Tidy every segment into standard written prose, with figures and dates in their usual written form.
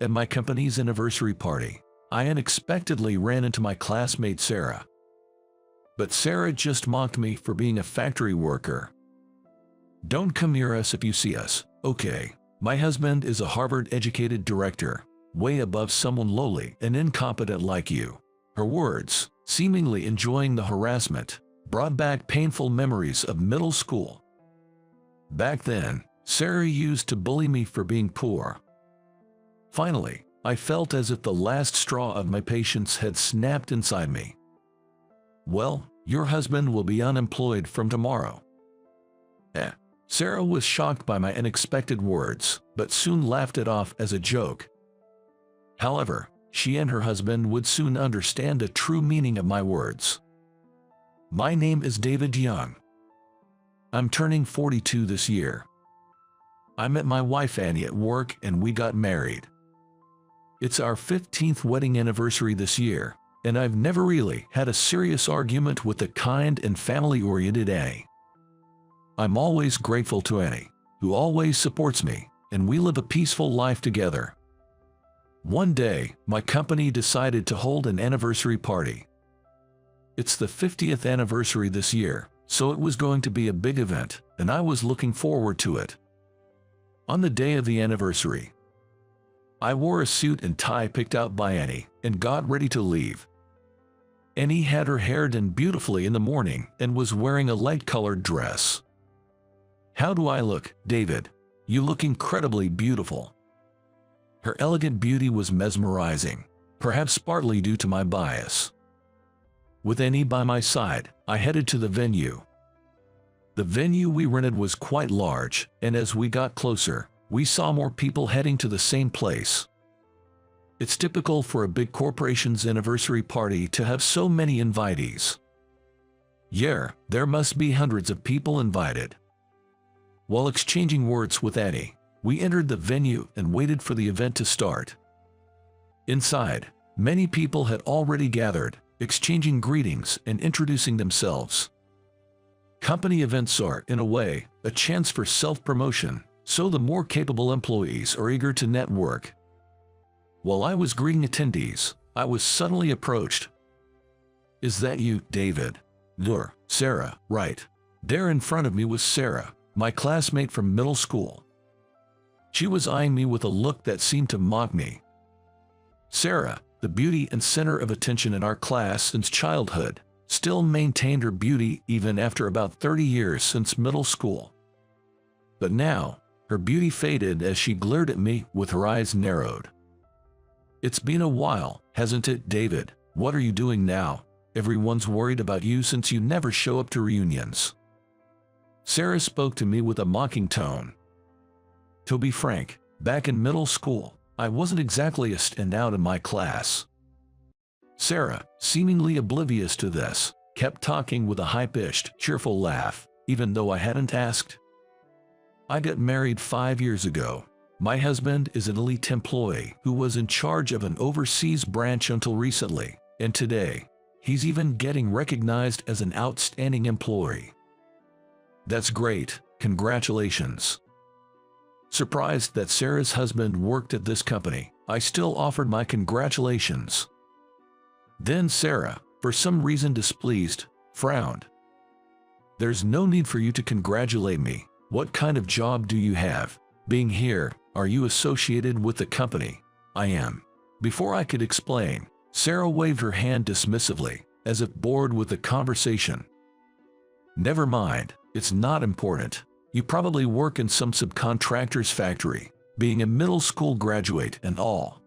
At my company's anniversary party, I unexpectedly ran into my classmate Sarah. But Sarah just mocked me for being a factory worker. "Don't come near us if you see us, okay? My husband is a Harvard-educated director, way above someone lowly and incompetent like you." Her words, seemingly enjoying the harassment, brought back painful memories of middle school. Back then, Sarah used to bully me for being poor. Finally, I felt as if the last straw of my patience had snapped inside me. "Well, your husband will be unemployed from tomorrow." Sarah was shocked by my unexpected words, but soon laughed it off as a joke. However, she and her husband would soon understand the true meaning of my words. My name is David Young. I'm turning 42 this year. I met my wife Annie at work and we got married. It's our 15th wedding anniversary this year, and I've never really had a serious argument with the kind and family-oriented Annie. I'm always grateful to Annie, who always supports me, and we live a peaceful life together. One day, my company decided to hold an anniversary party. It's the 50th anniversary this year, so it was going to be a big event, and I was looking forward to it. On the day of the anniversary, I wore a suit and tie picked out by Annie and got ready to leave. Annie had her hair done beautifully in the morning and was wearing a light-colored dress. "How do I look, David? You look incredibly beautiful." Her elegant beauty was mesmerizing, perhaps partly due to my bias. With Annie by my side, I headed to the venue. The venue we rented was quite large, and as we got closer, we saw more people heading to the same place. It's typical for a big corporation's anniversary party to have so many invitees. Yeah, there must be hundreds of people invited. While exchanging words with Annie, we entered the venue and waited for the event to start. Inside, many people had already gathered, exchanging greetings and introducing themselves. Company events are, in a way, a chance for self-promotion, so the more capable employees are eager to network. While I was greeting attendees, I was suddenly approached. "Is that you, David?" "You're Sarah, right?" There in front of me was Sarah, my classmate from middle school. She was eyeing me with a look that seemed to mock me. Sarah, the beauty and center of attention in our class since childhood, still maintained her beauty even after about 30 years since middle school. But now, her beauty faded as she glared at me with her eyes narrowed. "It's been a while, hasn't it, David? What are you doing now? Everyone's worried about you since you never show up to reunions." Sarah spoke to me with a mocking tone. To be frank, back in middle school, I wasn't exactly a standout in my class. Sarah, seemingly oblivious to this, kept talking with a high-pitched, cheerful laugh, even though I hadn't asked. "I got married 5 years ago. My husband is an elite employee who was in charge of an overseas branch until recently, and today, he's even getting recognized as an outstanding employee." "That's great, congratulations." Surprised that Sarah's husband worked at this company, I still offered my congratulations. Then Sarah, for some reason displeased, frowned. "There's no need for you to congratulate me. What kind of job do you have? Being here, are you associated with the company?" "I am." Before I could explain, Sarah waved her hand dismissively, as if bored with the conversation. "Never mind, it's not important. You probably work in some subcontractor's factory, being a middle school graduate and all."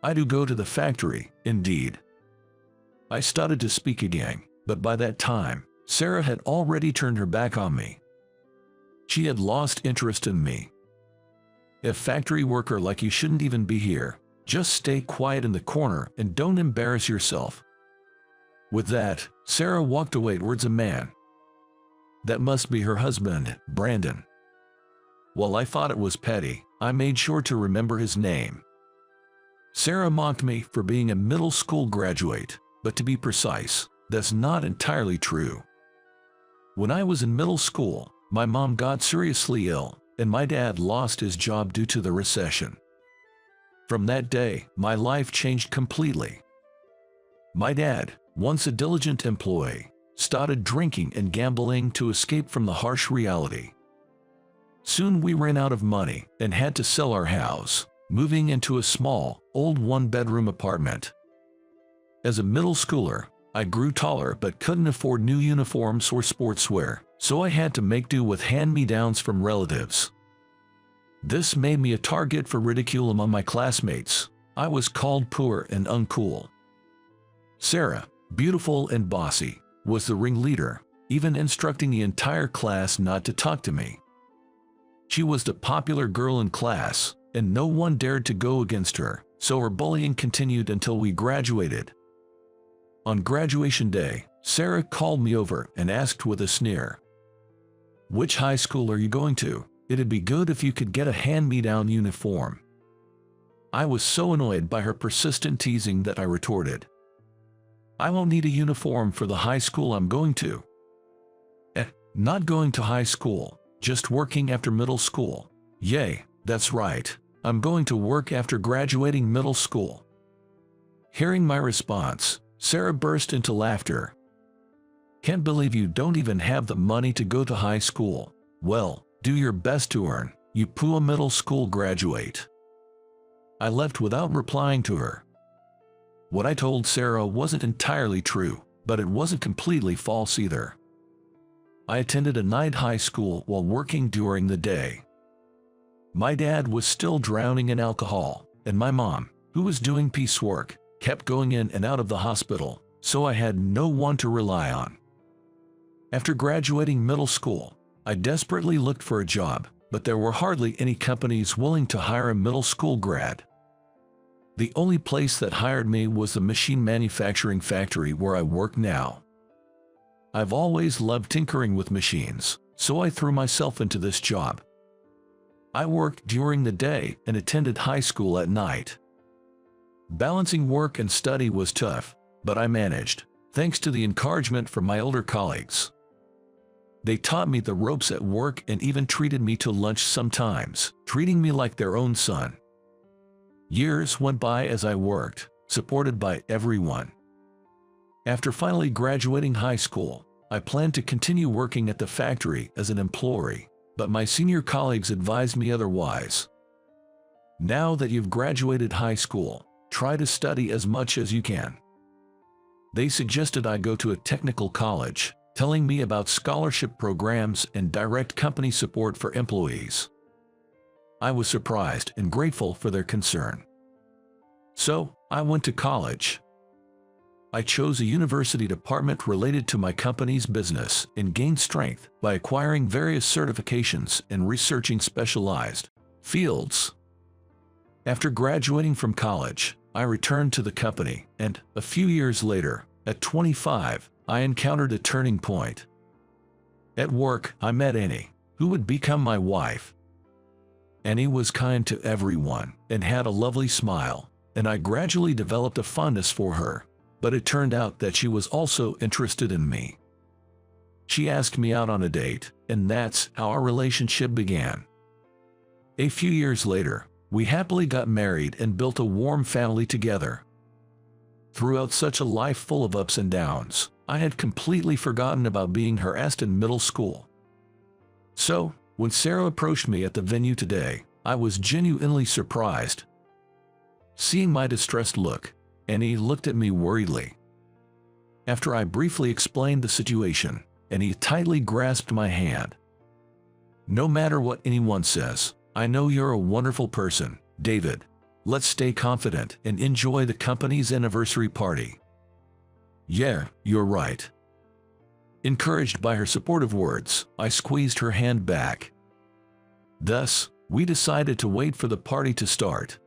"I do go to the factory, indeed." I started to speak again, but by that time, Sarah had already turned her back on me. She had lost interest in me. "A factory worker like you shouldn't even be here. Just stay quiet in the corner and don't embarrass yourself." With that, Sarah walked away towards a man. That must be her husband, Brandon. While I thought it was petty, I made sure to remember his name. Sarah mocked me for being a middle school graduate, but to be precise, that's not entirely true. When I was in middle school, my mom got seriously ill, and my dad lost his job due to the recession. From that day, my life changed completely. My dad, once a diligent employee, started drinking and gambling to escape from the harsh reality. Soon we ran out of money and had to sell our house, moving into a small, old one-bedroom apartment. As a middle schooler, I grew taller but couldn't afford new uniforms or sportswear, so I had to make do with hand-me-downs from relatives. This made me a target for ridicule among my classmates. I was called poor and uncool. Sarah, beautiful and bossy, was the ringleader, even instructing the entire class not to talk to me. She was the popular girl in class, and no one dared to go against her, so her bullying continued until we graduated. On graduation day, Sarah called me over and asked with a sneer, "Which high school are you going to? It'd be good if you could get a hand-me-down uniform." I was so annoyed by her persistent teasing that I retorted, "I won't need a uniform for the high school I'm going to." Not going to high school, just working after middle school. Yay, that's right, I'm going to work after graduating middle school. Hearing my response, Sarah burst into laughter. "Can't believe you don't even have the money to go to high school. Well, do your best to earn, you poor middle school graduate." I left without replying to her. What I told Sarah wasn't entirely true, but it wasn't completely false either. I attended a night high school while working during the day. My dad was still drowning in alcohol, and my mom, who was doing piecework, kept going in and out of the hospital, so I had no one to rely on. After graduating middle school, I desperately looked for a job, but there were hardly any companies willing to hire a middle school grad. The only place that hired me was the machine manufacturing factory where I work now. I've always loved tinkering with machines, so I threw myself into this job. I worked during the day and attended high school at night. Balancing work and study was tough, but I managed, thanks to the encouragement from my older colleagues. They taught me the ropes at work and even treated me to lunch sometimes, treating me like their own son. Years went by as I worked, supported by everyone. After finally graduating high school, I planned to continue working at the factory as an employee, but my senior colleagues advised me otherwise. "Now that you've graduated high school, try to study as much as you can." They suggested I go to a technical college, telling me about scholarship programs and direct company support for employees. I was surprised and grateful for their concern. So, I went to college. I chose a university department related to my company's business and gained strength by acquiring various certifications and researching specialized fields. After graduating from college, I returned to the company, and a few years later, at 25, I encountered a turning point. At work, I met Annie, who would become my wife. Annie was kind to everyone and had a lovely smile, and I gradually developed a fondness for her, but it turned out that she was also interested in me. She asked me out on a date, and that's how our relationship began. A few years later, we happily got married and built a warm family together. Throughout such a life full of ups and downs, I had completely forgotten about being harassed in middle school. So, when Sarah approached me at the venue today, I was genuinely surprised. Seeing my distressed look, Annie looked at me worriedly. After I briefly explained the situation, Annie tightly grasped my hand. "No matter what anyone says, I know you're a wonderful person, David. Let's stay confident and enjoy the company's anniversary party." "Yeah, you're right." Encouraged by her supportive words, I squeezed her hand back. Thus, we decided to wait for the party to start.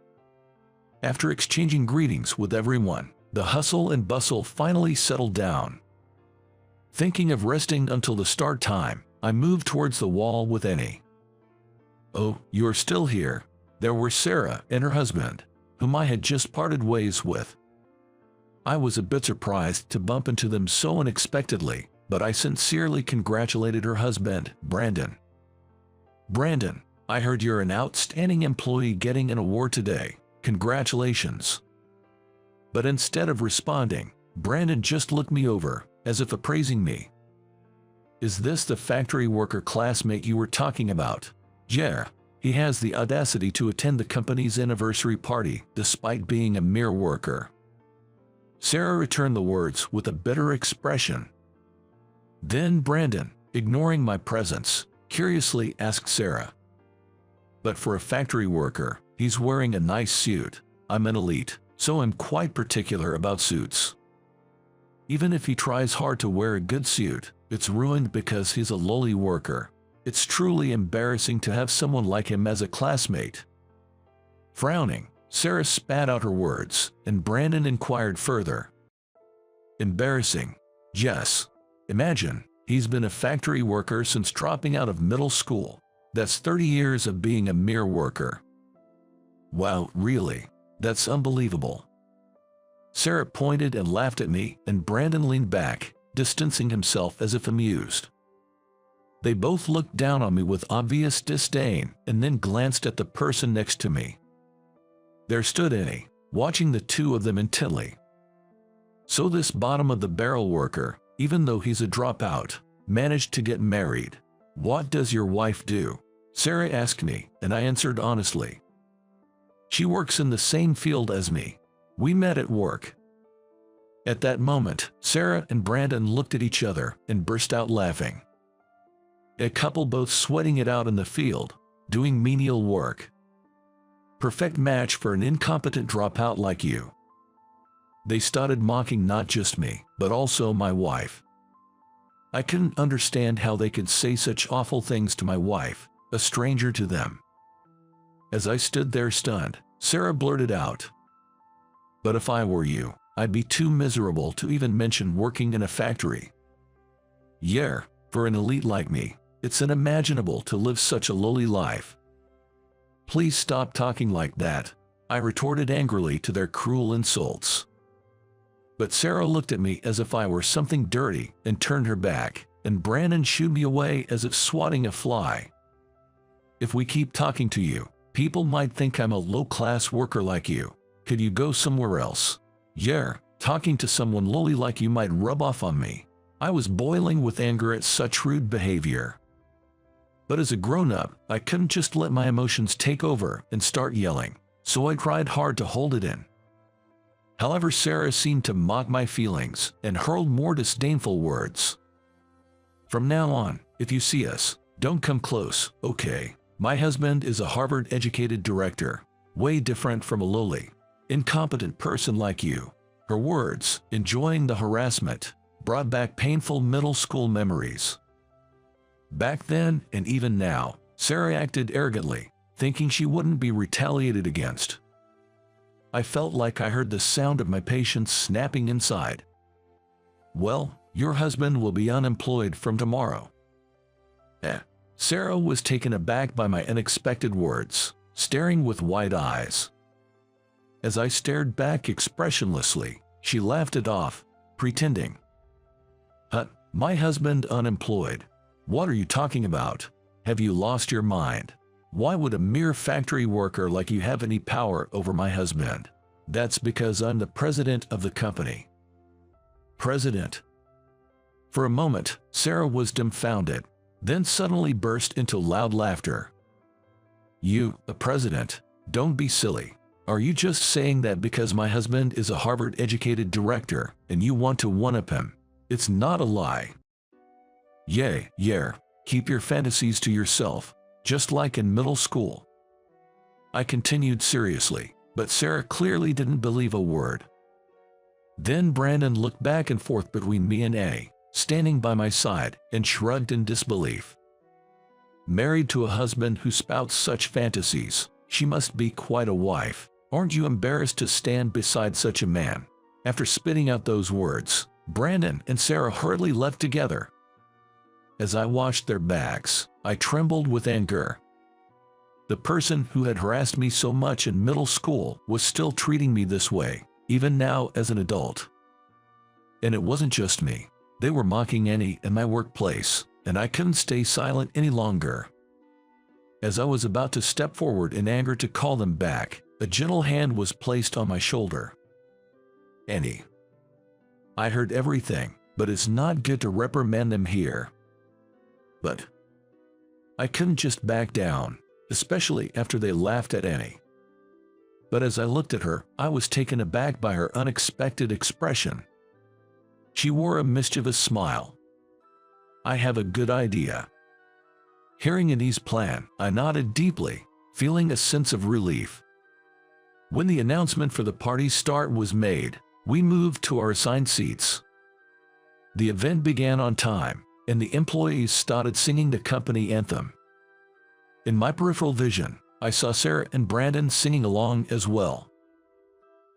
After exchanging greetings with everyone, the hustle and bustle finally settled down. Thinking of resting until the start time, I moved towards the wall with Annie. "Oh, you're still here." There were Sarah and her husband, whom I had just parted ways with. I was a bit surprised to bump into them so unexpectedly, but I sincerely congratulated her husband, Brandon. "Brandon, I heard you're an outstanding employee getting an award today. Congratulations." But instead of responding, Brandon just looked me over, as if appraising me. "Is this the factory worker classmate you were talking about?" "Yeah. He has the audacity to attend the company's anniversary party despite being a mere worker." Sarah returned the words with a bitter expression. Then Brandon, ignoring my presence, curiously asked Sarah, "But for a factory worker, he's wearing a nice suit. I'm an elite, so I'm quite particular about suits. Even if he tries hard to wear a good suit, it's ruined because he's a lowly worker. It's truly embarrassing to have someone like him as a classmate." Frowning, Sarah spat out her words, and Brandon inquired further. "Embarrassing? Yes. Imagine, he's been a factory worker since dropping out of middle school. That's 30 years of being a mere worker." "Wow, really? That's unbelievable." Sarah pointed and laughed at me, and Brandon leaned back, distancing himself as if amused. They both looked down on me with obvious disdain and then glanced at the person next to me. There stood Annie, watching the two of them intently. So this bottom-of-the-barrel worker, even though he's a dropout, managed to get married. "What does your wife do?" Sarah asked me, and I answered honestly. "She works in the same field as me. We met at work." At that moment, Sarah and Brandon looked at each other and burst out laughing. A couple both sweating it out in the field, doing menial work. Perfect match for an incompetent dropout like you. They started mocking not just me, but also my wife. I couldn't understand how they could say such awful things to my wife, a stranger to them. As I stood there stunned, Sarah blurted out, "But if I were you, I'd be too miserable to even mention working in a factory." Yeah, for an elite like me, it's unimaginable to live such a lowly life. "Please stop talking like that," I retorted angrily to their cruel insults. But Sarah looked at me as if I were something dirty and turned her back, and Brandon shooed me away as if swatting a fly. "If we keep talking to you, people might think I'm a low-class worker like you. Could you go somewhere else?" "Yeah, talking to someone lowly like you might rub off on me." I was boiling with anger at such rude behavior. But as a grown-up, I couldn't just let my emotions take over and start yelling, so I tried hard to hold it in. However, Sarah seemed to mock my feelings and hurled more disdainful words. "From now on, if you see us, don't come close, okay? My husband is a Harvard-educated director, way different from a lowly, incompetent person like you." Her words, enjoying the harassment, brought back painful middle school memories. Back then, and even now, Sarah acted arrogantly, thinking she wouldn't be retaliated against. I felt like I heard the sound of my patience snapping inside. "Well, your husband will be unemployed from tomorrow." Sarah was taken aback by my unexpected words, staring with wide eyes. As I stared back expressionlessly, she laughed it off, pretending. My husband unemployed? What are you talking about? Have you lost your mind? Why would a mere factory worker like you have any power over my husband?" "That's because I'm the president of the company." "President?" For a moment, Sarah was dumbfounded, then suddenly burst into loud laughter. "You, a president? Don't be silly. Are you just saying that because my husband is a Harvard-educated director and you want to one-up him? It's not a lie." Yeah, keep your fantasies to yourself, just like in middle school." I continued seriously, but Sarah clearly didn't believe a word. Then Brandon looked back and forth between me and A, standing by my side, and shrugged in disbelief. "Married to a husband who spouts such fantasies, she must be quite a wife. Aren't you embarrassed to stand beside such a man?" After spitting out those words, Brandon and Sarah hurriedly left together. As I watched their backs, I trembled with anger. The person who had harassed me so much in middle school was still treating me this way, even now as an adult. And it wasn't just me. They were mocking Annie in my workplace, and I couldn't stay silent any longer. As I was about to step forward in anger to call them back, A gentle hand was placed on my shoulder. "Annie, I heard everything, but it's not good to reprimand them here." But I couldn't just back down, especially after they laughed at Annie. But as I looked at her, I was taken aback by her unexpected expression. She wore a mischievous smile. "I have a good idea." Hearing Annie's plan, I nodded deeply, feeling a sense of relief. When the announcement for the party's start was made, we moved to our assigned seats. The event began on time, and the employees started singing the company anthem. In my peripheral vision, I saw Sarah and Brandon singing along as well.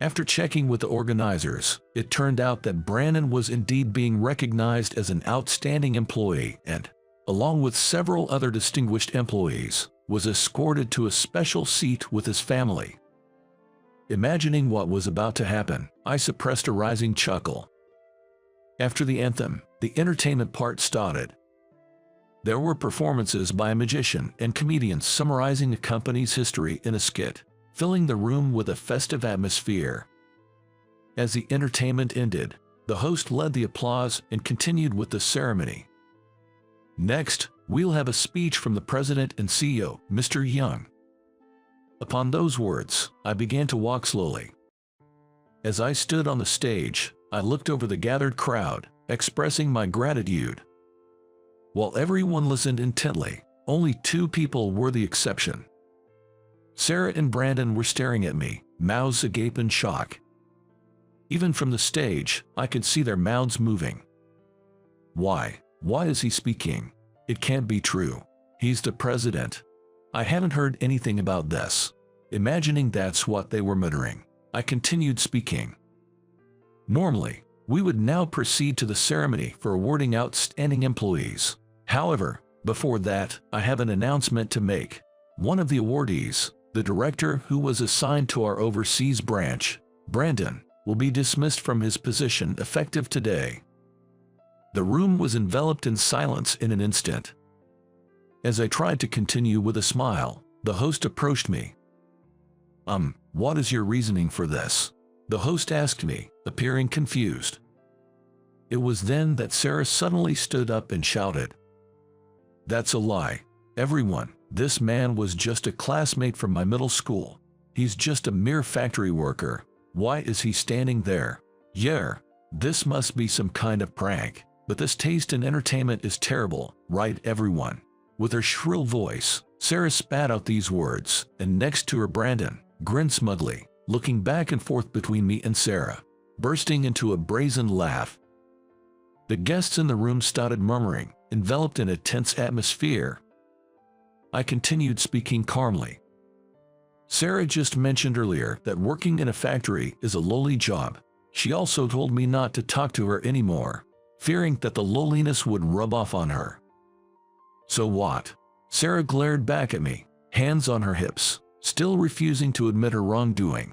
After checking with the organizers, it turned out that Brandon was indeed being recognized as an outstanding employee and, along with several other distinguished employees, was escorted to a special seat with his family. Imagining what was about to happen, I suppressed a rising chuckle. After the anthem, the entertainment part started. There were performances by a magician and comedians summarizing the company's history in a skit, filling the room with a festive atmosphere. As the entertainment ended, the host led the applause and continued with the ceremony. "Next, we'll have a speech from the president and CEO, Mr. Young." Upon those words, I began to walk slowly. As I stood on the stage, I looked over the gathered crowd, expressing my gratitude. While everyone listened intently, only two people were the exception. Sarah and Brandon were staring at me, mouths agape in shock. Even from the stage, I could see their mouths moving. Why is he speaking? It can't be true. He's the president. I haven't heard anything about this. Imagining that's what they were muttering, I continued speaking. Normally, we would now proceed to the ceremony for awarding outstanding employees. However, before that, I have an announcement to make. One of the awardees, the director who was assigned to our overseas branch, Brandon, will be dismissed from his position effective today. The room was enveloped in silence in an instant. As I tried to continue with a smile, the host approached me. What is your reasoning for this?" the host asked me, appearing confused. It was then that Sarah suddenly stood up and shouted, "That's a lie. Everyone, this man was just a classmate from my middle school. He's just a mere factory worker. Why is he standing there? Yeah, this must be some kind of prank. But this taste in entertainment is terrible, right everyone?" With her shrill voice, Sarah spat out these words, and next to her Brandon grinned smugly, looking back and forth between me and Sarah, bursting into a brazen laugh. The guests in the room started murmuring, enveloped in a tense atmosphere. I continued speaking calmly. "Sarah just mentioned earlier that working in a factory is a lowly job. She also told me not to talk to her anymore, fearing that the lowliness would rub off on her." "So what?" Sarah glared back at me, hands on her hips, still refusing to admit her wrongdoing.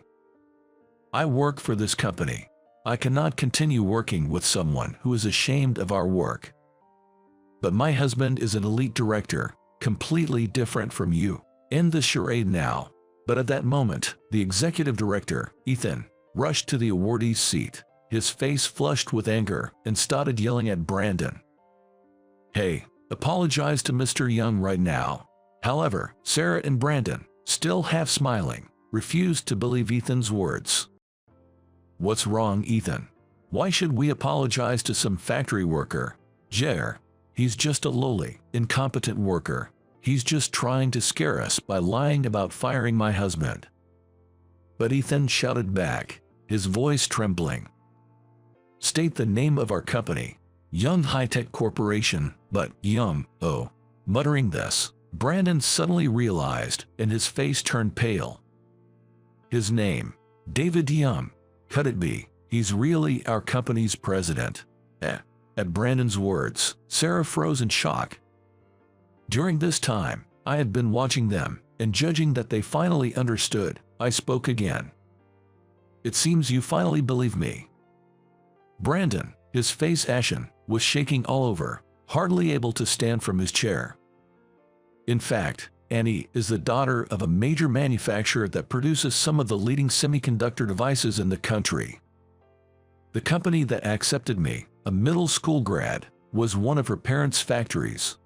"I work for this company. I cannot continue working with someone who is ashamed of our work. But my husband is an elite director, completely different from you. End the charade now." But at that moment, the executive director, Ethan, rushed to the awardee's seat, his face flushed with anger, and started yelling at Brandon. "Hey, apologize to Mr. Young right now." However, Sarah and Brandon, still half smiling, refused to believe Ethan's words. "What's wrong, Ethan? Why should we apologize to some factory worker? Jer, he's just a lowly, incompetent worker. He's just trying to scare us by lying about firing my husband." But Ethan shouted back, his voice trembling. "State the name of our company. Young High-Tech Corporation, but Muttering this, Brandon suddenly realized, and his face turned pale. His name, David Yum. Could it be? He's really our company's president. At Brandon's words, Sarah froze in shock. During this time, I had been watching them, and judging that they finally understood, I spoke again. "It seems you finally believe me." Brandon, his face ashen, was shaking all over, hardly able to stand from his chair. In fact, Annie is the daughter of a major manufacturer that produces some of the leading semiconductor devices in the country. The company that accepted me, a middle school grad, was one of her parents' factories.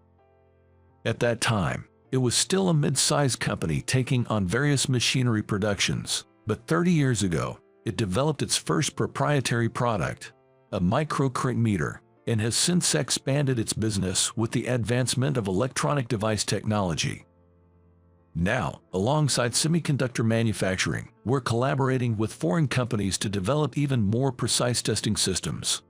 At that time, it was still a mid-sized company taking on various machinery productions, but 30 years ago, it developed its first proprietary product, a microcurrent meter, and has since expanded its business with the advancement of electronic device technology. Now, alongside semiconductor manufacturing, we're collaborating with foreign companies to develop even more precise testing systems.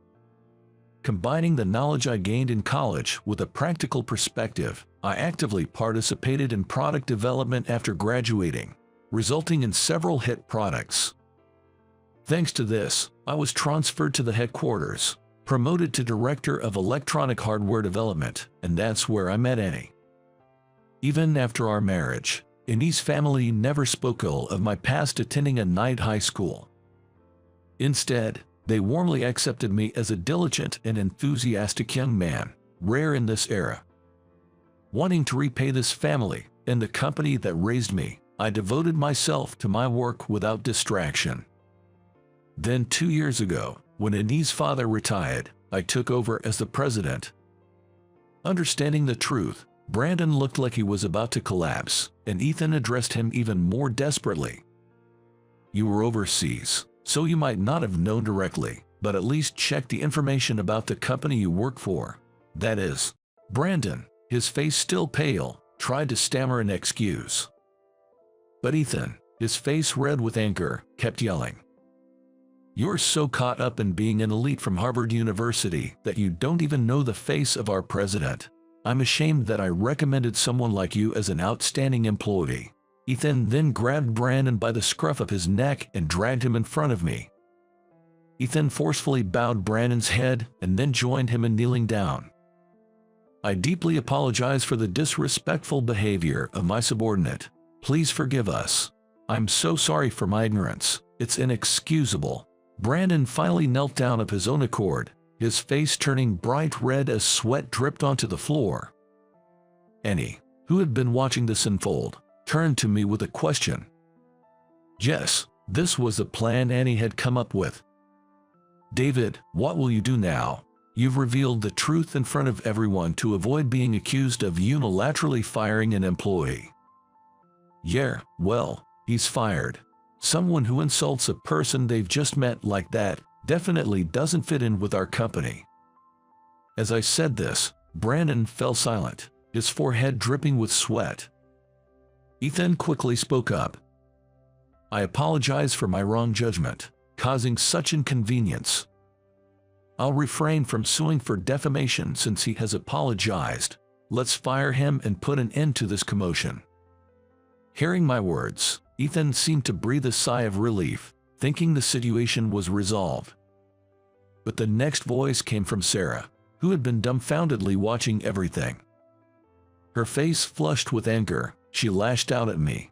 Combining the knowledge I gained in college with a practical perspective, I actively participated in product development after graduating, resulting in several hit products. Thanks to this, I was transferred to the headquarters, promoted to Director of Electronic Hardware Development, and that's where I met Annie. Even after our marriage, Annie's family never spoke ill of my past attending a night high school. Instead, they warmly accepted me as a diligent and enthusiastic young man, rare in this era. Wanting to repay this family and the company that raised me, I devoted myself to my work without distraction. Then 2 years ago, when Annie's father retired, I took over as the president. Understanding the truth, Brandon looked like he was about to collapse, and Ethan addressed him even more desperately. "You were overseas, so you might not have known directly, but at least check the information about the company you work for. That is." Brandon, his face still pale, tried to stammer an excuse. But Ethan, his face red with anger, kept yelling, "You're so caught up in being an elite from Harvard University that you don't even know the face of our president. I'm ashamed that I recommended someone like you as an outstanding employee." Ethan then grabbed Brandon by the scruff of his neck and dragged him in front of me. Ethan forcefully bowed Brandon's head and then joined him in kneeling down. "I deeply apologize for the disrespectful behavior of my subordinate. Please forgive us. I'm so sorry for my ignorance. It's inexcusable." Brandon finally knelt down of his own accord, his face turning bright red as sweat dripped onto the floor. Annie, who had been watching this unfold, turned to me with a question. Yes, this was the plan Annie had come up with. "David, what will you do now? You've revealed the truth in front of everyone to avoid being accused of unilaterally firing an employee." "Yeah, well, he's fired. Someone who insults a person they've just met like that definitely doesn't fit in with our company." As I said this, Brandon fell silent, his forehead dripping with sweat. Ethan quickly spoke up. "I apologize for my wrong judgment, causing such inconvenience. I'll refrain from suing for defamation since he has apologized. Let's fire him and put an end to this commotion." Hearing my words, Ethan seemed to breathe a sigh of relief, thinking the situation was resolved. But the next voice came from Sarah, who had been dumbfoundedly watching everything. Her face flushed with anger, she lashed out at me.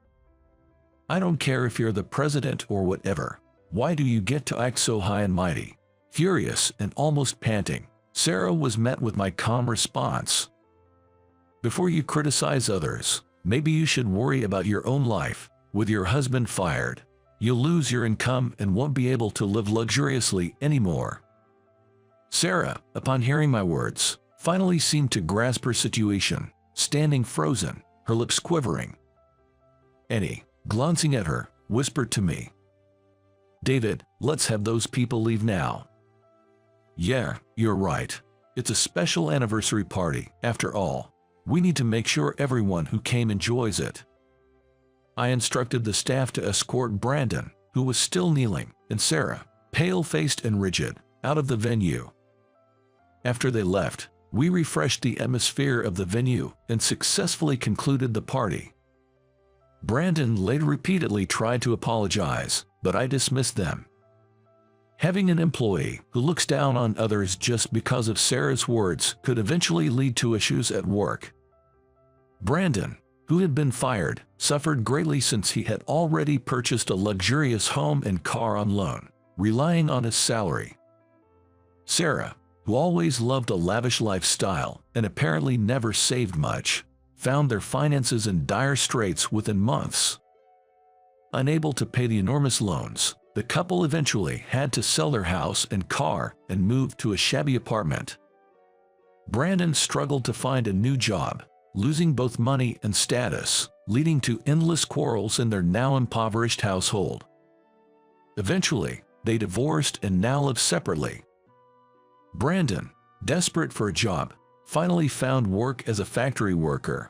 "I don't care if you're the president or whatever. Why do you get to act so high and mighty?" Furious and almost panting, Sarah was met with my calm response. "Before you criticize others, maybe you should worry about your own life. With your husband fired, you'll lose your income and won't be able to live luxuriously anymore." Sarah, upon hearing my words, finally seemed to grasp her situation, standing frozen, her lips quivering. Annie, glancing at her, whispered to me, "David, let's have those people leave now." "Yeah, you're right. It's a special anniversary party, after all. We need to make sure everyone who came enjoys it." I instructed the staff to escort Brandon, who was still kneeling, and Sarah, pale-faced and rigid, out of the venue. After they left, we refreshed the atmosphere of the venue and successfully concluded the party. Brandon later repeatedly tried to apologize, but I dismissed them. Having an employee who looks down on others just because of Sarah's words could eventually lead to issues at work. Brandon, who had been fired, suffered greatly since he had already purchased a luxurious home and car on loan, relying on his salary. Sarah, who always loved a lavish lifestyle and apparently never saved much, found their finances in dire straits within months. Unable to pay the enormous loans, the couple eventually had to sell their house and car and move to a shabby apartment. Brandon struggled to find a new job, losing both money and status, leading to endless quarrels in their now impoverished household. Eventually, they divorced and now live separately. Brandon, desperate for a job, finally found work as a factory worker.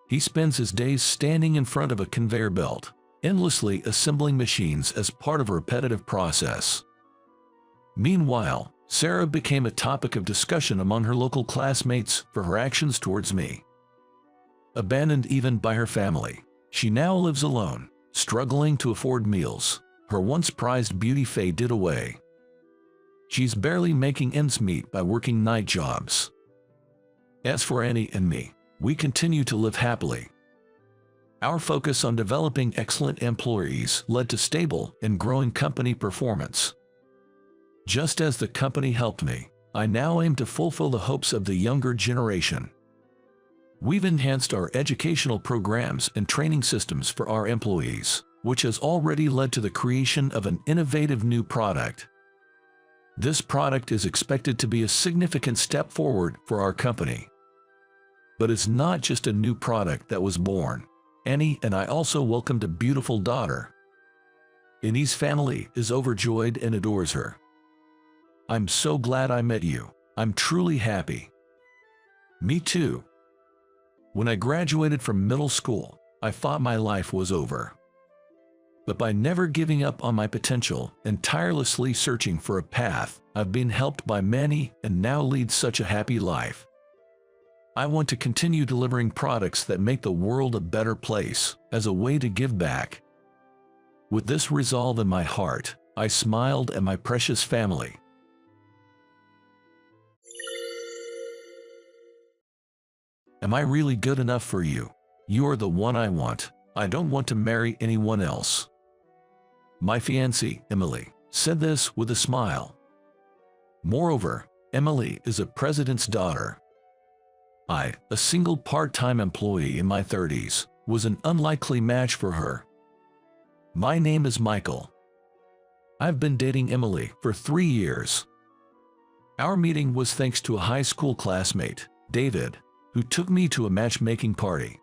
He spends his days standing in front of a conveyor belt, endlessly assembling machines as part of a repetitive process. Meanwhile, Sarah became a topic of discussion among her local classmates for her actions towards me. Abandoned even by her family, she now lives alone, struggling to afford meals. Her once prized beauty faded away. She's barely making ends meet by working night jobs. As for Annie and me, we continue to live happily. Our focus on developing excellent employees led to stable and growing company performance. Just as the company helped me, I now aim to fulfill the hopes of the younger generation. We've enhanced our educational programs and training systems for our employees, which has already led to the creation of an innovative new product. This product is expected to be a significant step forward for our company. But it's not just a new product that was born. Annie and I also welcomed a beautiful daughter. Annie's family is overjoyed and adores her. I'm so glad I met you. I'm truly happy. Me too. When I graduated from middle school, I thought my life was over. But by never giving up on my potential and tirelessly searching for a path, I've been helped by many and now lead such a happy life. I want to continue delivering products that make the world a better place as a way to give back. With this resolve in my heart, I smiled at my precious family. Am I really good enough for you? You're the one I want. I don't want to marry anyone else. My fiancée, Emily, said this with a smile. Moreover, Emily is a president's daughter. I, a single part-time employee in my 30s, was an unlikely match for her. My name is Michael. I've been dating Emily for 3 years. Our meeting was thanks to a high school classmate, David, who took me to a matchmaking party.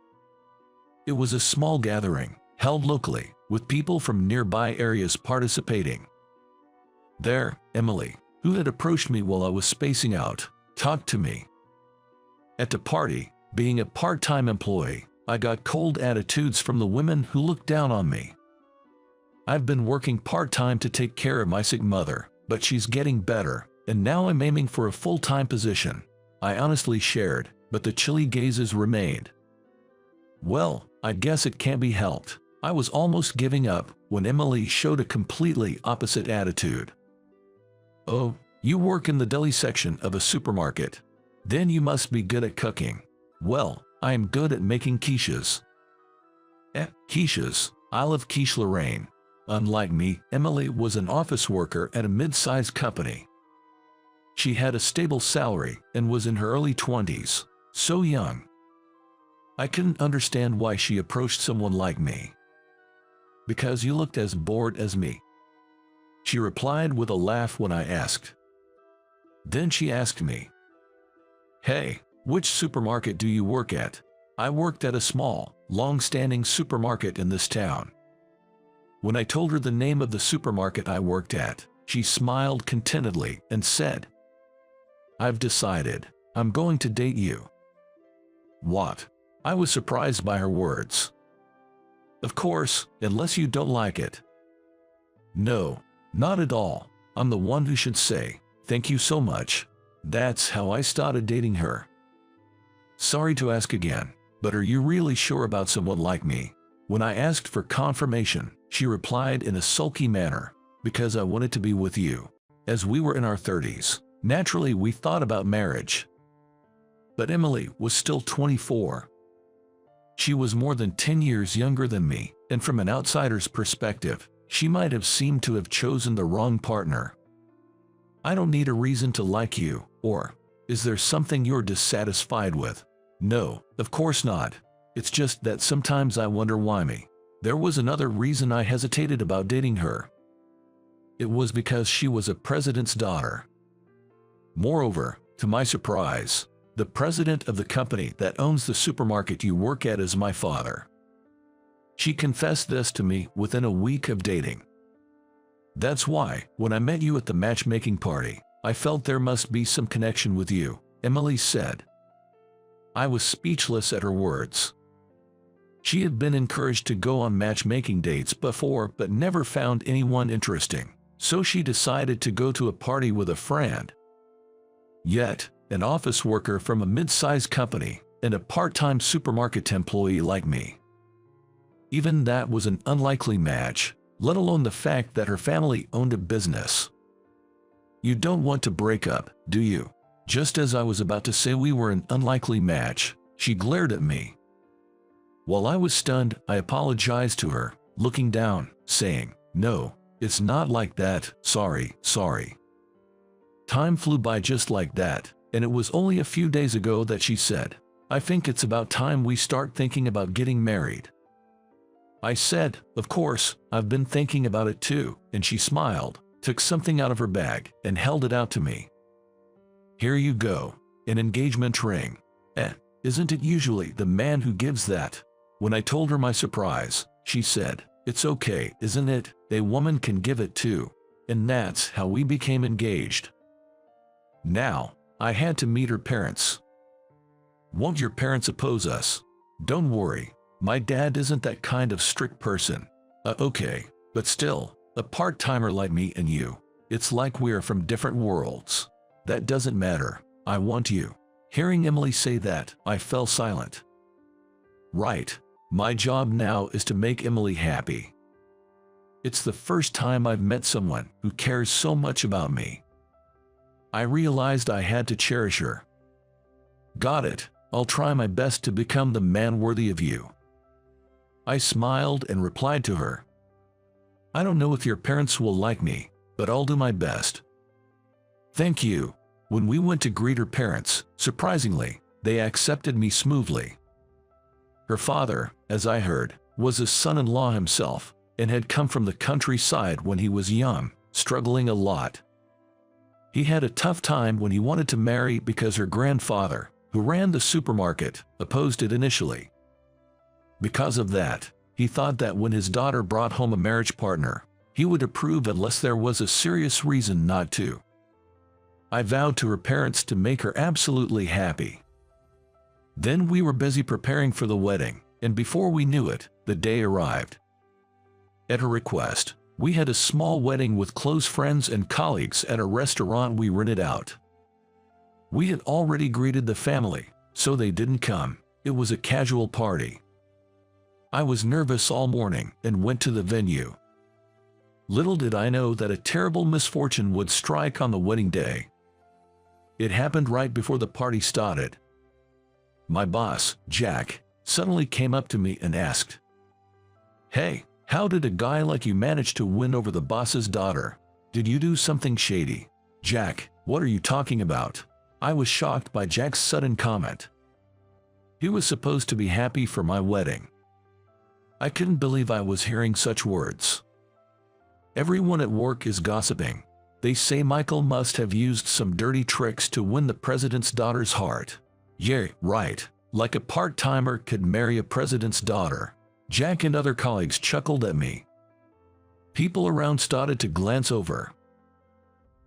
It was a small gathering, held locally, with people from nearby areas participating. There, Emily, who had approached me while I was spacing out, talked to me. At the party, being a part-time employee, I got cold attitudes from the women who looked down on me. I've been working part-time to take care of my sick mother, but she's getting better, and now I'm aiming for a full-time position. I honestly shared, but the chilly gazes remained. Well, I guess it can't be helped. I was almost giving up when Emily showed a completely opposite attitude. Oh, you work in the deli section of a supermarket. Then you must be good at cooking. Well, I am good at making quiches. Quiches? I love quiche Lorraine. Unlike me, Emily was an office worker at a mid-sized company. She had a stable salary and was in her early 20s, so young. I couldn't understand why she approached someone like me. Because you looked as bored as me, she replied with a laugh when I asked. Then she asked me, "Hey, which supermarket do you work at?" I worked at a small, long-standing supermarket in this town. When I told her the name of the supermarket I worked at, she smiled contentedly and said, "I've decided. I'm going to date you." What? I was surprised by her words. Of course, unless you don't like it. No, not at all. I'm the one who should say, "Thank you so much." That's how I started dating her. Sorry to ask again, but are you really sure about someone like me? When I asked for confirmation, she replied in a sulky manner, "Because I wanted to be with you." As we were in our 30s, naturally we thought about marriage. But Emily was still 24. She was more than 10 years younger than me, and from an outsider's perspective, she might have seemed to have chosen the wrong partner. I don't need a reason to like you, or, is there something you're dissatisfied with? No, of course not. It's just that sometimes I wonder why me. There was another reason I hesitated about dating her. It was because she was a president's daughter. Moreover, to my surprise, the president of the company that owns the supermarket you work at is my father. She confessed this to me within a week of dating. That's why, when I met you at the matchmaking party, I felt there must be some connection with you, Emily said. I was speechless at her words. She had been encouraged to go on matchmaking dates before but never found anyone interesting, so she decided to go to a party with a friend. Yet, an office worker from a mid-sized company and a part-time supermarket employee like me. Even that was an unlikely match, let alone the fact that her family owned a business. You don't want to break up, do you? Just as I was about to say we were an unlikely match, she glared at me. While I was stunned, I apologized to her, looking down, saying, "No, it's not like that, sorry. Time flew by just like that, and it was only a few days ago that she said, "I think it's about time we start thinking about getting married." I said, "Of course, I've been thinking about it too," and she smiled, took something out of her bag, and held it out to me. "Here you go, an engagement ring. Isn't it usually the man who gives that?" When I told her my surprise, she said, "It's okay, isn't it? A woman can give it too." And that's how we became engaged. Now, I had to meet her parents. "Won't your parents oppose us?" "Don't worry, my dad isn't that kind of strict person." Okay, but still, a part-timer like me and you, it's like we're from different worlds. That doesn't matter, I want you. Hearing Emily say that, I fell silent. Right, my job now is to make Emily happy. It's the first time I've met someone who cares so much about me. I realized I had to cherish her. "Got it, I'll try my best to become the man worthy of you." I smiled and replied to her, "I don't know if your parents will like me, but I'll do my best." "Thank you." When we went to greet her parents, surprisingly, they accepted me smoothly. Her father, as I heard, was a son-in-law himself, and had come from the countryside when he was young, struggling a lot. He had a tough time when he wanted to marry because her grandfather, who ran the supermarket, opposed it initially. Because of that, he thought that when his daughter brought home a marriage partner, he would approve unless there was a serious reason not to. I vowed to her parents to make her absolutely happy. Then we were busy preparing for the wedding, and before we knew it, the day arrived. At her request, we had a small wedding with close friends and colleagues at a restaurant we rented out. We had already greeted the family, so they didn't come. It was a casual party. I was nervous all morning and went to the venue. Little did I know that a terrible misfortune would strike on the wedding day. It happened right before the party started. My boss, Jack, suddenly came up to me and asked, "Hey, how did a guy like you manage to win over the boss's daughter? Did you do something shady?" "Jack, what are you talking about?" I was shocked by Jack's sudden comment. He was supposed to be happy for my wedding. I couldn't believe I was hearing such words. "Everyone at work is gossiping. They say Michael must have used some dirty tricks to win the president's daughter's heart." "Yeah, right. Like a part-timer could marry a president's daughter." Jack and other colleagues chuckled at me. People around started to glance over.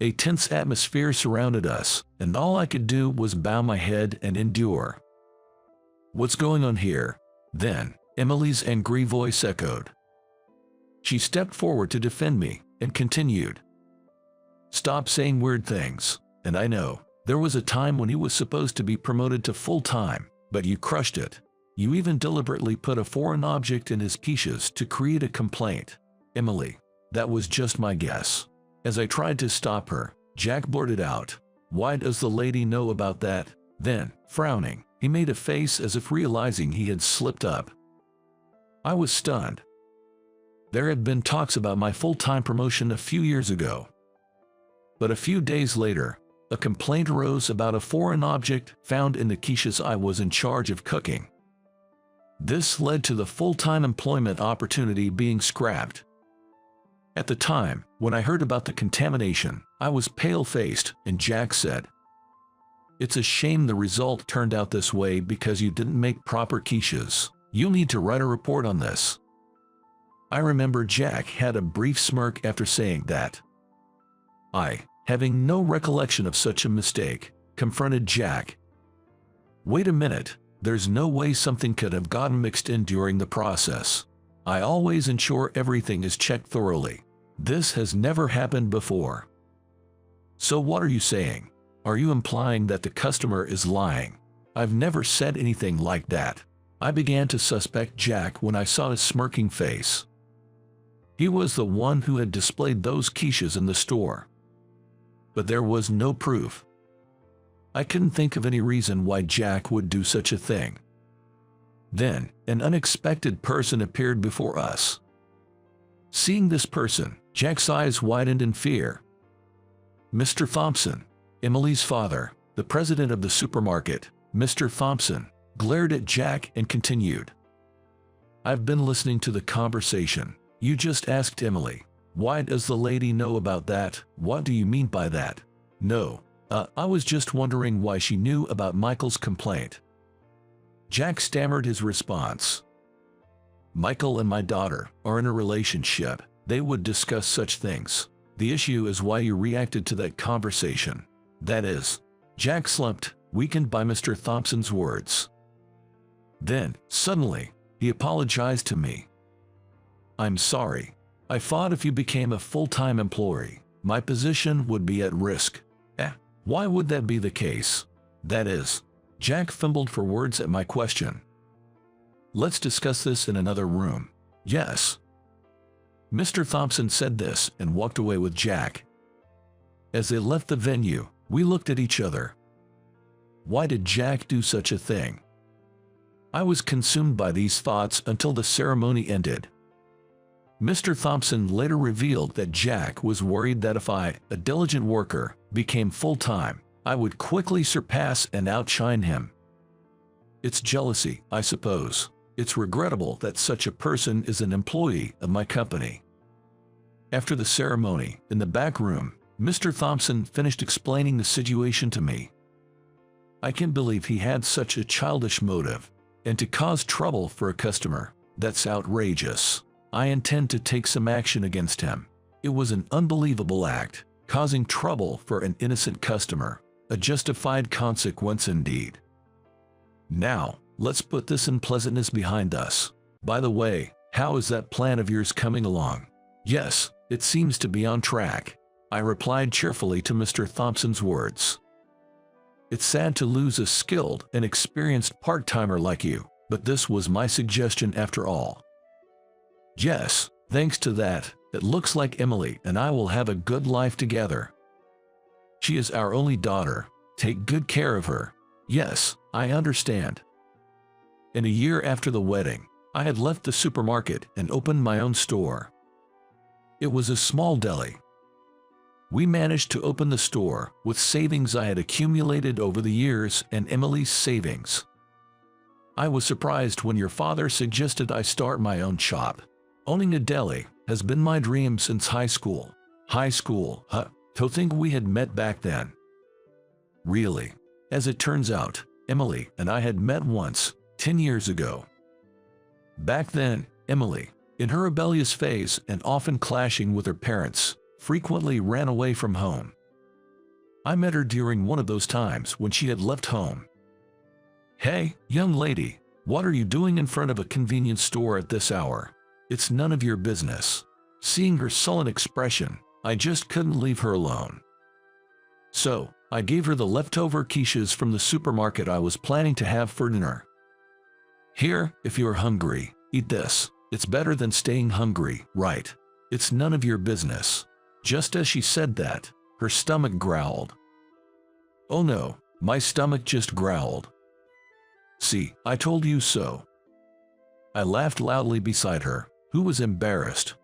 A tense atmosphere surrounded us, and all I could do was bow my head and endure. "What's going on here?" Then, Emily's angry voice echoed. She stepped forward to defend me and continued, "Stop saying weird things. And I know, there was a time when he was supposed to be promoted to full-time, but you crushed it. You even deliberately put a foreign object in his quiches to create a complaint." "Emily, that was just my guess." As I tried to stop her, Jack blurted out, "Why does the lady know about that?" Then, frowning, he made a face as if realizing he had slipped up. I was stunned. There had been talks about my full-time promotion a few years ago. But a few days later, a complaint arose about a foreign object found in the quiches I was in charge of cooking. This led to the full-time employment opportunity being scrapped. At the time, when I heard about the contamination, I was pale-faced, and Jack said, "It's a shame the result turned out this way because you didn't make proper quiches. You'll need to write a report on this." I remember Jack had a brief smirk after saying that. I, having no recollection of such a mistake, confronted Jack. "Wait a minute, there's no way something could have gotten mixed in during the process. I always ensure everything is checked thoroughly. This has never happened before." "So what are you saying? Are you implying that the customer is lying?" "I've never said anything like that." I began to suspect Jack when I saw his smirking face. He was the one who had displayed those quiches in the store. But there was no proof. I couldn't think of any reason why Jack would do such a thing. Then, an unexpected person appeared before us. Seeing this person, Jack's eyes widened in fear. Mr. Thompson, Emily's father, the president of the supermarket, Mr. Thompson, glared at Jack and continued. "I've been listening to the conversation. You just asked Emily. Why does the lady know about that? What do you mean by that?" "No, I was just wondering why she knew about Michael's complaint." Jack stammered his response. "Michael and my daughter are in a relationship. They would discuss such things. The issue is why you reacted to that conversation. That is." Jack slumped, weakened by Mr. Thompson's words. Then, suddenly, he apologized to me. "I'm sorry. I thought if you became a full-time employee, my position would be at risk." Why would that be the case? That is, Jack fumbled for words at my question. "Let's discuss this in another room." "Yes." Mr. Thompson said this and walked away with Jack. As they left the venue, we looked at each other. Why did Jack do such a thing? I was consumed by these thoughts until the ceremony ended. Mr. Thompson later revealed that Jack was worried that if I, a diligent worker, became full-time, I would quickly surpass and outshine him. It's jealousy, I suppose. It's regrettable that such a person is an employee of my company. After the ceremony, in the back room, Mr. Thompson finished explaining the situation to me. I can't believe he had such a childish motive, and to cause trouble for a customer, that's outrageous. I intend to take some action against him. It was an unbelievable act, causing trouble for an innocent customer, a justified consequence indeed. Now, let's put this unpleasantness behind us. By the way, how is that plan of yours coming along? Yes, it seems to be on track, I replied cheerfully to Mr. Thompson's words. It's sad to lose a skilled and experienced part-timer like you, but this was my suggestion after all. Yes, thanks to that, it looks like Emily and I will have a good life together. She is our only daughter. Take good care of her. Yes, I understand. And a year after the wedding, I had left the supermarket and opened my own store. It was a small deli. We managed to open the store with savings I had accumulated over the years and Emily's savings. I was surprised when your father suggested I start my own shop. Owning a deli has been my dream since high school. High school, huh? To think we had met back then. Really. As it turns out, Emily and I had met once, 10 years ago. Back then, Emily, in her rebellious phase and often clashing with her parents, frequently ran away from home. I met her during one of those times when she had left home. Hey, young lady, what are you doing in front of a convenience store at this hour? It's none of your business. Seeing her sullen expression, I just couldn't leave her alone. So, I gave her the leftover quiches from the supermarket I was planning to have for dinner. Here, if you're hungry, eat this. It's better than staying hungry, right? It's none of your business. Just as she said that, her stomach growled. Oh no, my stomach just growled. See, I told you so. I laughed loudly beside her, who was embarrassed.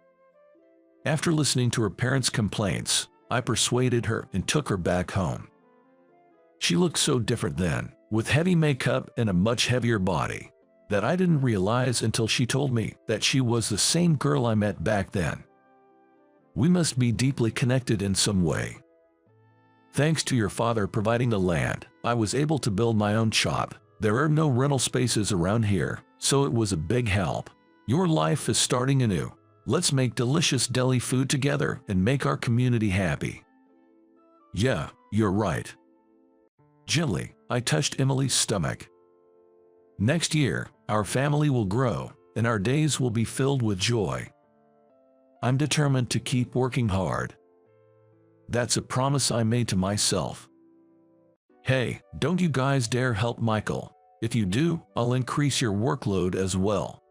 After listening to her parents' complaints, I persuaded her and took her back home. She looked so different then, with heavy makeup and a much heavier body, that I didn't realize until she told me that she was the same girl I met back then. We must be deeply connected in some way. Thanks to your father providing the land, I was able to build my own shop. There are no rental spaces around here, so it was a big help. Your life is starting anew. Let's make delicious deli food together and make our community happy. Yeah, you're right. Gently, I touched Emily's stomach. Next year, our family will grow, and our days will be filled with joy. I'm determined to keep working hard. That's a promise I made to myself. Hey, don't you guys dare help Michael. If you do, I'll increase your workload as well.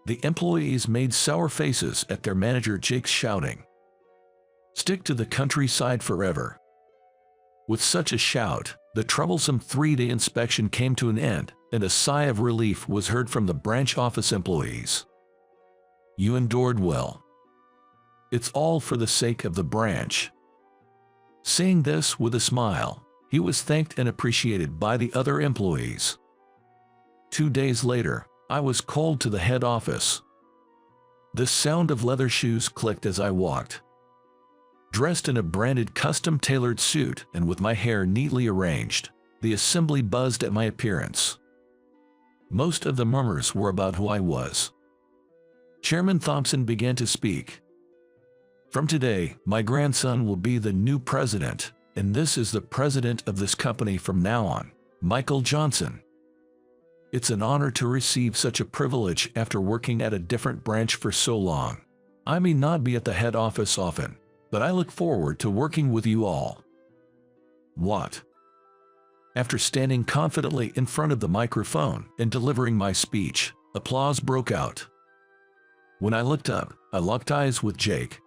The employees made sour faces at their manager Jake shouting, "Stick to the countryside forever." With such a shout, the troublesome 3-day inspection came to an end, and a sigh of relief was heard from the branch office employees. You endured well. It's all for the sake of the branch. Saying this with a smile, he was thanked and appreciated by the other employees. 2 days later, I was called to the head office. The sound of leather shoes clicked as I walked. Dressed in a branded custom-tailored suit and with my hair neatly arranged, the assembly buzzed at my appearance. Most of the murmurs were about who I was. Chairman Thompson began to speak. From today, my grandson will be the new president, and this is the president of this company from now on, Michael Johnson. It's an honor to receive such a privilege after working at a different branch for so long. I may not be at the head office often, but I look forward to working with you all. What? After standing confidently in front of the microphone and delivering my speech, applause broke out. When I looked up, I locked eyes with Jake.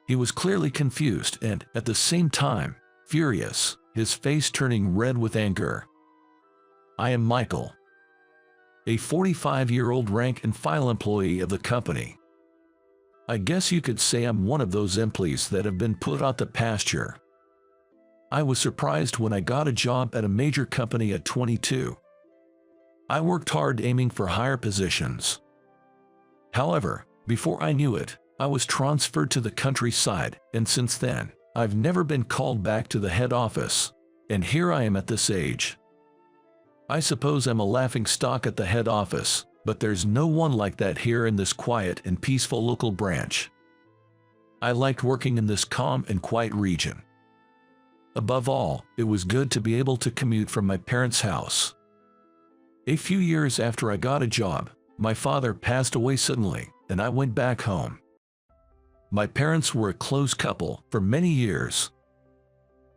He was clearly confused and, at the same time, furious, his face turning red with anger. I am Michael, a 45-year-old rank-and-file employee of the company. I guess you could say I'm one of those employees that have been put out the pasture. I was surprised when I got a job at a major company at 22. I worked hard aiming for higher positions. However, before I knew it, I was transferred to the countryside, and since then, I've never been called back to the head office, and here I am at this age. I suppose I'm a laughing stock at the head office, but there's no one like that here in this quiet and peaceful local branch. I liked working in this calm and quiet region. Above all, it was good to be able to commute from my parents' house. A few years after I got a job, my father passed away suddenly, and I went back home. My parents were a close couple for many years.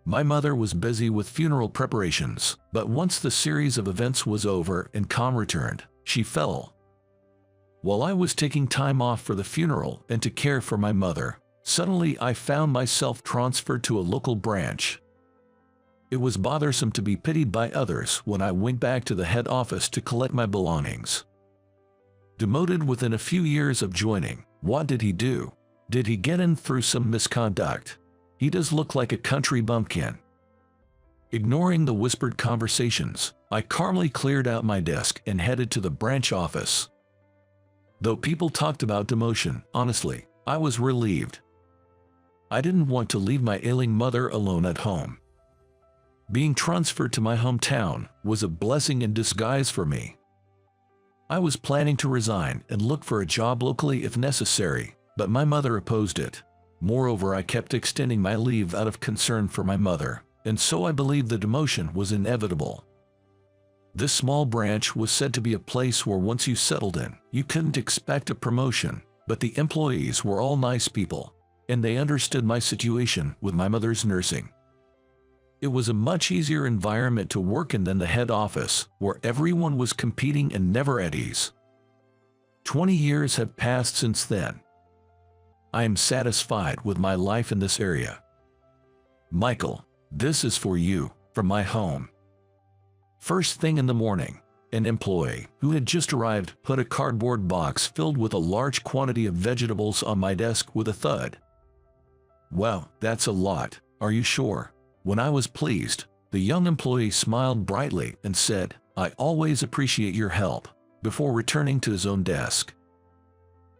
My mother was busy with funeral preparations, but once the series of events was over and calm returned, she fell. While I was taking time off for the funeral and to care for my mother, suddenly I found myself transferred to a local branch. It was bothersome to be pitied by others when I went back to the head office to collect my belongings. Demoted within a few years of joining, what did he do? Did he get in through some misconduct? He does look like a country bumpkin. Ignoring the whispered conversations, I calmly cleared out my desk and headed to the branch office. Though people talked about demotion, honestly, I was relieved. I didn't want to leave my ailing mother alone at home. Being transferred to my hometown was a blessing in disguise for me. I was planning to resign and look for a job locally if necessary, but my mother opposed it. Moreover, I kept extending my leave out of concern for my mother, and so I believed the demotion was inevitable. This small branch was said to be a place where once you settled in, you couldn't expect a promotion, but the employees were all nice people, and they understood my situation with my mother's nursing. It was a much easier environment to work in than the head office, where everyone was competing and never at ease. 20 years have passed since then. I am satisfied with my life in this area. Michael, this is for you, from my home. First thing in the morning, an employee who had just arrived put a cardboard box filled with a large quantity of vegetables on my desk with a thud. Wow, that's a lot, are you sure? When I was pleased, The young employee smiled brightly and said, "I always appreciate your help," before returning to his own desk.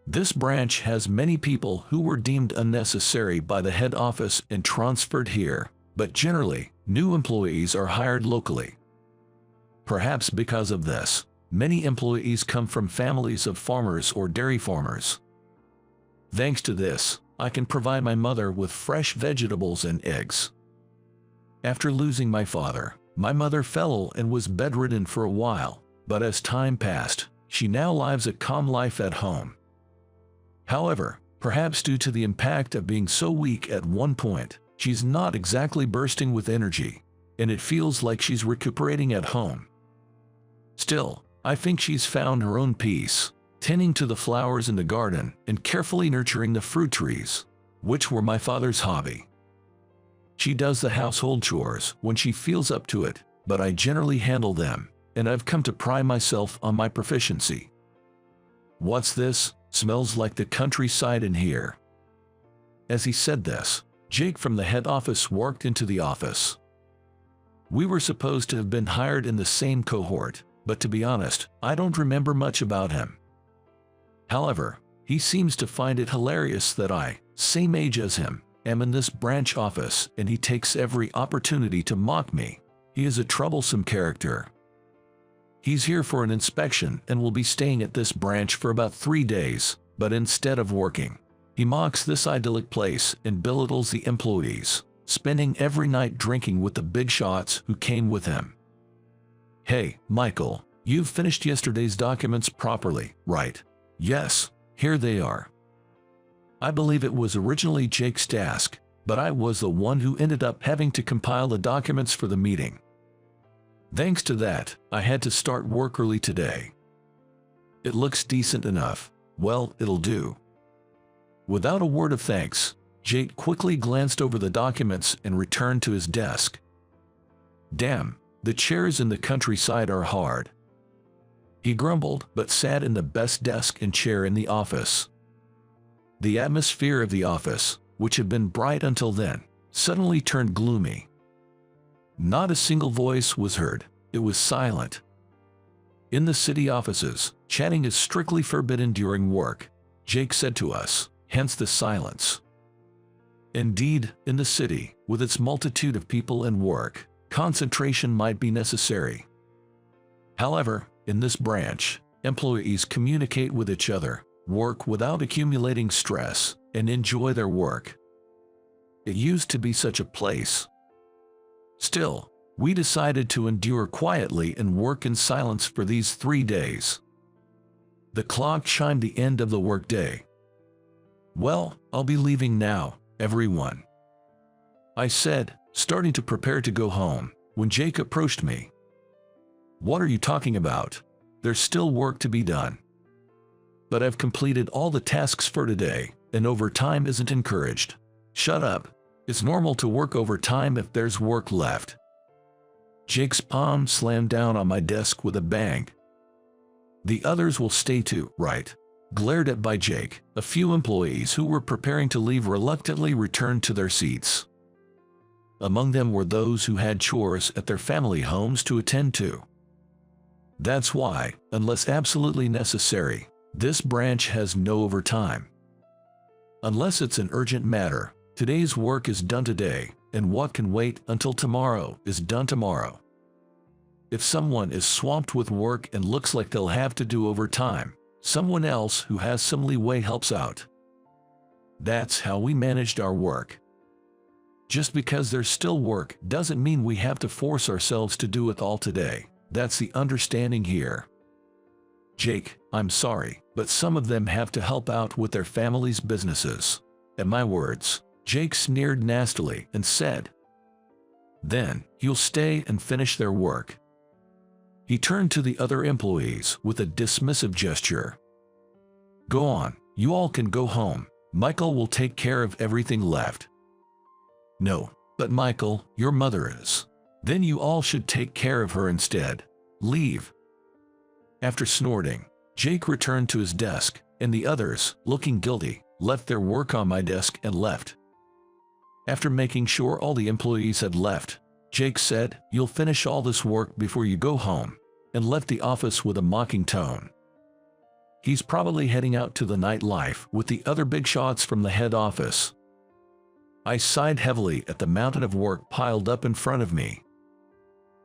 This branch has many people who were deemed unnecessary by the head office and transferred here, but generally, new employees are hired locally. Perhaps because of this, many employees come from families of farmers or dairy farmers. Thanks to this, I can provide my mother with fresh vegetables and eggs. After losing my father, my mother fell ill and was bedridden for a while, but as time passed, she now lives a calm life at home. However, perhaps due to the impact of being so weak at one point, she's not exactly bursting with energy, and it feels like she's recuperating at home. Still, I think she's found her own peace, tending to the flowers in the garden and carefully nurturing the fruit trees, which were my father's hobby. She does the household chores when she feels up to it, but I generally handle them, and I've come to pride myself on my proficiency. What's this? Smells like the countryside in here. As he said this, Jake from the head office walked into the office. We were supposed to have been hired in the same cohort, but to be honest, I don't remember much about him. However, he seems to find it hilarious that I, same age as him, am in this branch office, and he takes every opportunity to mock me. He is a troublesome character. He's here for an inspection and will be staying at this branch for about 3 days, but instead of working, he mocks this idyllic place and belittles the employees, spending every night drinking with the big shots who came with him. "Hey, Michael, you've finished yesterday's documents properly, right?" "Yes, here they are." I believe it was originally Jake's task, but I was the one who ended up having to compile the documents for the meeting. Thanks to that, I had to start work early today. It looks decent enough. Well, it'll do. Without a word of thanks, Jake quickly glanced over the documents and returned to his desk. Damn, the chairs in the countryside are hard. He grumbled, but sat in the best desk and chair in the office. The atmosphere of the office, which had been bright until then, suddenly turned gloomy. Not a single voice was heard. It was silent. In the city offices, chatting is strictly forbidden during work, Jake said to us, hence the silence. Indeed, in the city, with its multitude of people and work, concentration might be necessary. However, in this branch, employees communicate with each other, work without accumulating stress, and enjoy their work. It used to be such a place. Still, we decided to endure quietly and work in silence for these 3 days. The clock chimed the end of the workday. "Well, I'll be leaving now, everyone," I said, starting to prepare to go home, when Jake approached me. "What are you talking about? There's still work to be done." "But I've completed all the tasks for today, and overtime isn't encouraged." "Shut up. It's normal to work overtime if there's work left." Jake's palm slammed down on my desk with a bang. "The others will stay too, right?" Glared at by Jake, a few employees who were preparing to leave reluctantly returned to their seats. Among them were those who had chores at their family homes to attend to. That's why, unless absolutely necessary, this branch has no overtime. Unless it's an urgent matter, today's work is done today, and what can wait until tomorrow is done tomorrow. If someone is swamped with work and looks like they'll have to do overtime, someone else who has some leeway helps out. That's how we managed our work. Just because there's still work doesn't mean we have to force ourselves to do it all today. That's the understanding here. "Jake, I'm sorry, but some of them have to help out with their family's businesses." At my words, Jake sneered nastily and said, "Then, you'll stay and finish their work." He turned to the other employees with a dismissive gesture. "Go on, you all can go home. Michael will take care of everything left." "No, but Michael, your mother is. Then you all should take care of her instead. Leave." After snorting, Jake returned to his desk, and the others, looking guilty, left their work on my desk and left. After making sure all the employees had left, Jake said, "You'll finish all this work before you go home," and left the office with a mocking tone. He's probably heading out to the nightlife with the other big shots from the head office. I sighed heavily at the mountain of work piled up in front of me.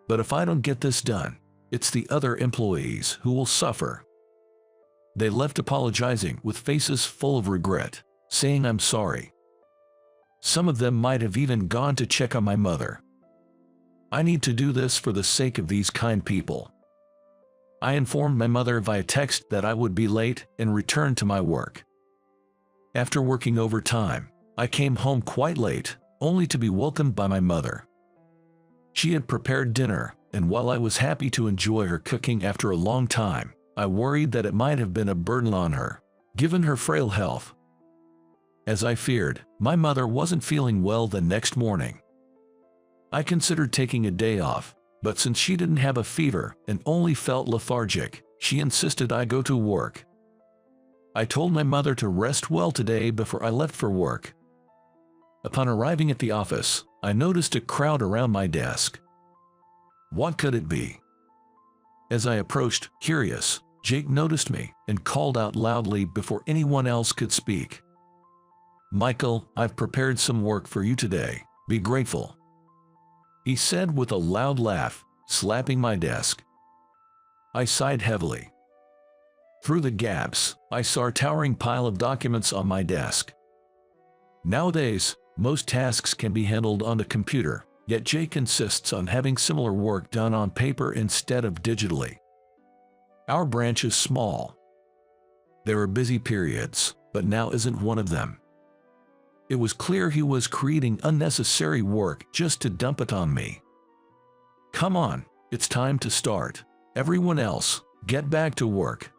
But if I don't get this done, it's the other employees who will suffer. They left apologizing with faces full of regret, saying I'm sorry. Some of them might have even gone to check on my mother. I need to do this for the sake of these kind people. I informed my mother via text that I would be late and returned to my work. After working overtime, I came home quite late, only to be welcomed by my mother. She had prepared dinner, and while I was happy to enjoy her cooking after a long time, I worried that it might have been a burden on her, given her frail health. As I feared, my mother wasn't feeling well the next morning. I considered taking a day off, but since she didn't have a fever and only felt lethargic, she insisted I go to work. I told my mother to rest well today before I left for work. Upon arriving at the office, I noticed a crowd around my desk. What could it be? As I approached, curious, Jake noticed me and called out loudly before anyone else could speak. "Michael, I've prepared some work for you today. Be grateful," he said with a loud laugh, slapping my desk. I sighed heavily. Through the gaps, I saw a towering pile of documents on my desk. Nowadays, most tasks can be handled on the computer, yet Jake insists on having similar work done on paper instead of digitally. Our branch is small. There are busy periods, but now isn't one of them. It was clear he was creating unnecessary work just to dump it on me. "Come on, it's time to start. Everyone else, get back to work,"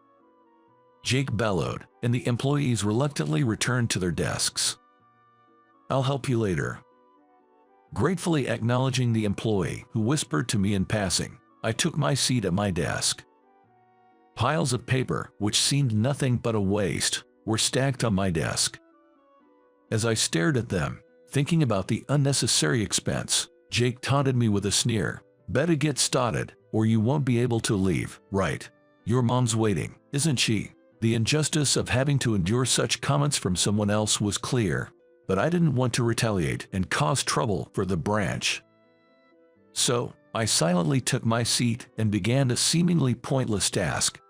Jake bellowed, and the employees reluctantly returned to their desks. "I'll help you later." Gratefully acknowledging the employee who whispered to me in passing, I took my seat at my desk. Piles of paper, which seemed nothing but a waste, were stacked on my desk. As I stared at them, thinking about the unnecessary expense, Jake taunted me with a sneer. "Better get started, or you won't be able to leave, right? Your mom's waiting, isn't she?" The injustice of having to endure such comments from someone else was clear, but I didn't want to retaliate and cause trouble for the branch. So, I silently took my seat and began a seemingly pointless task.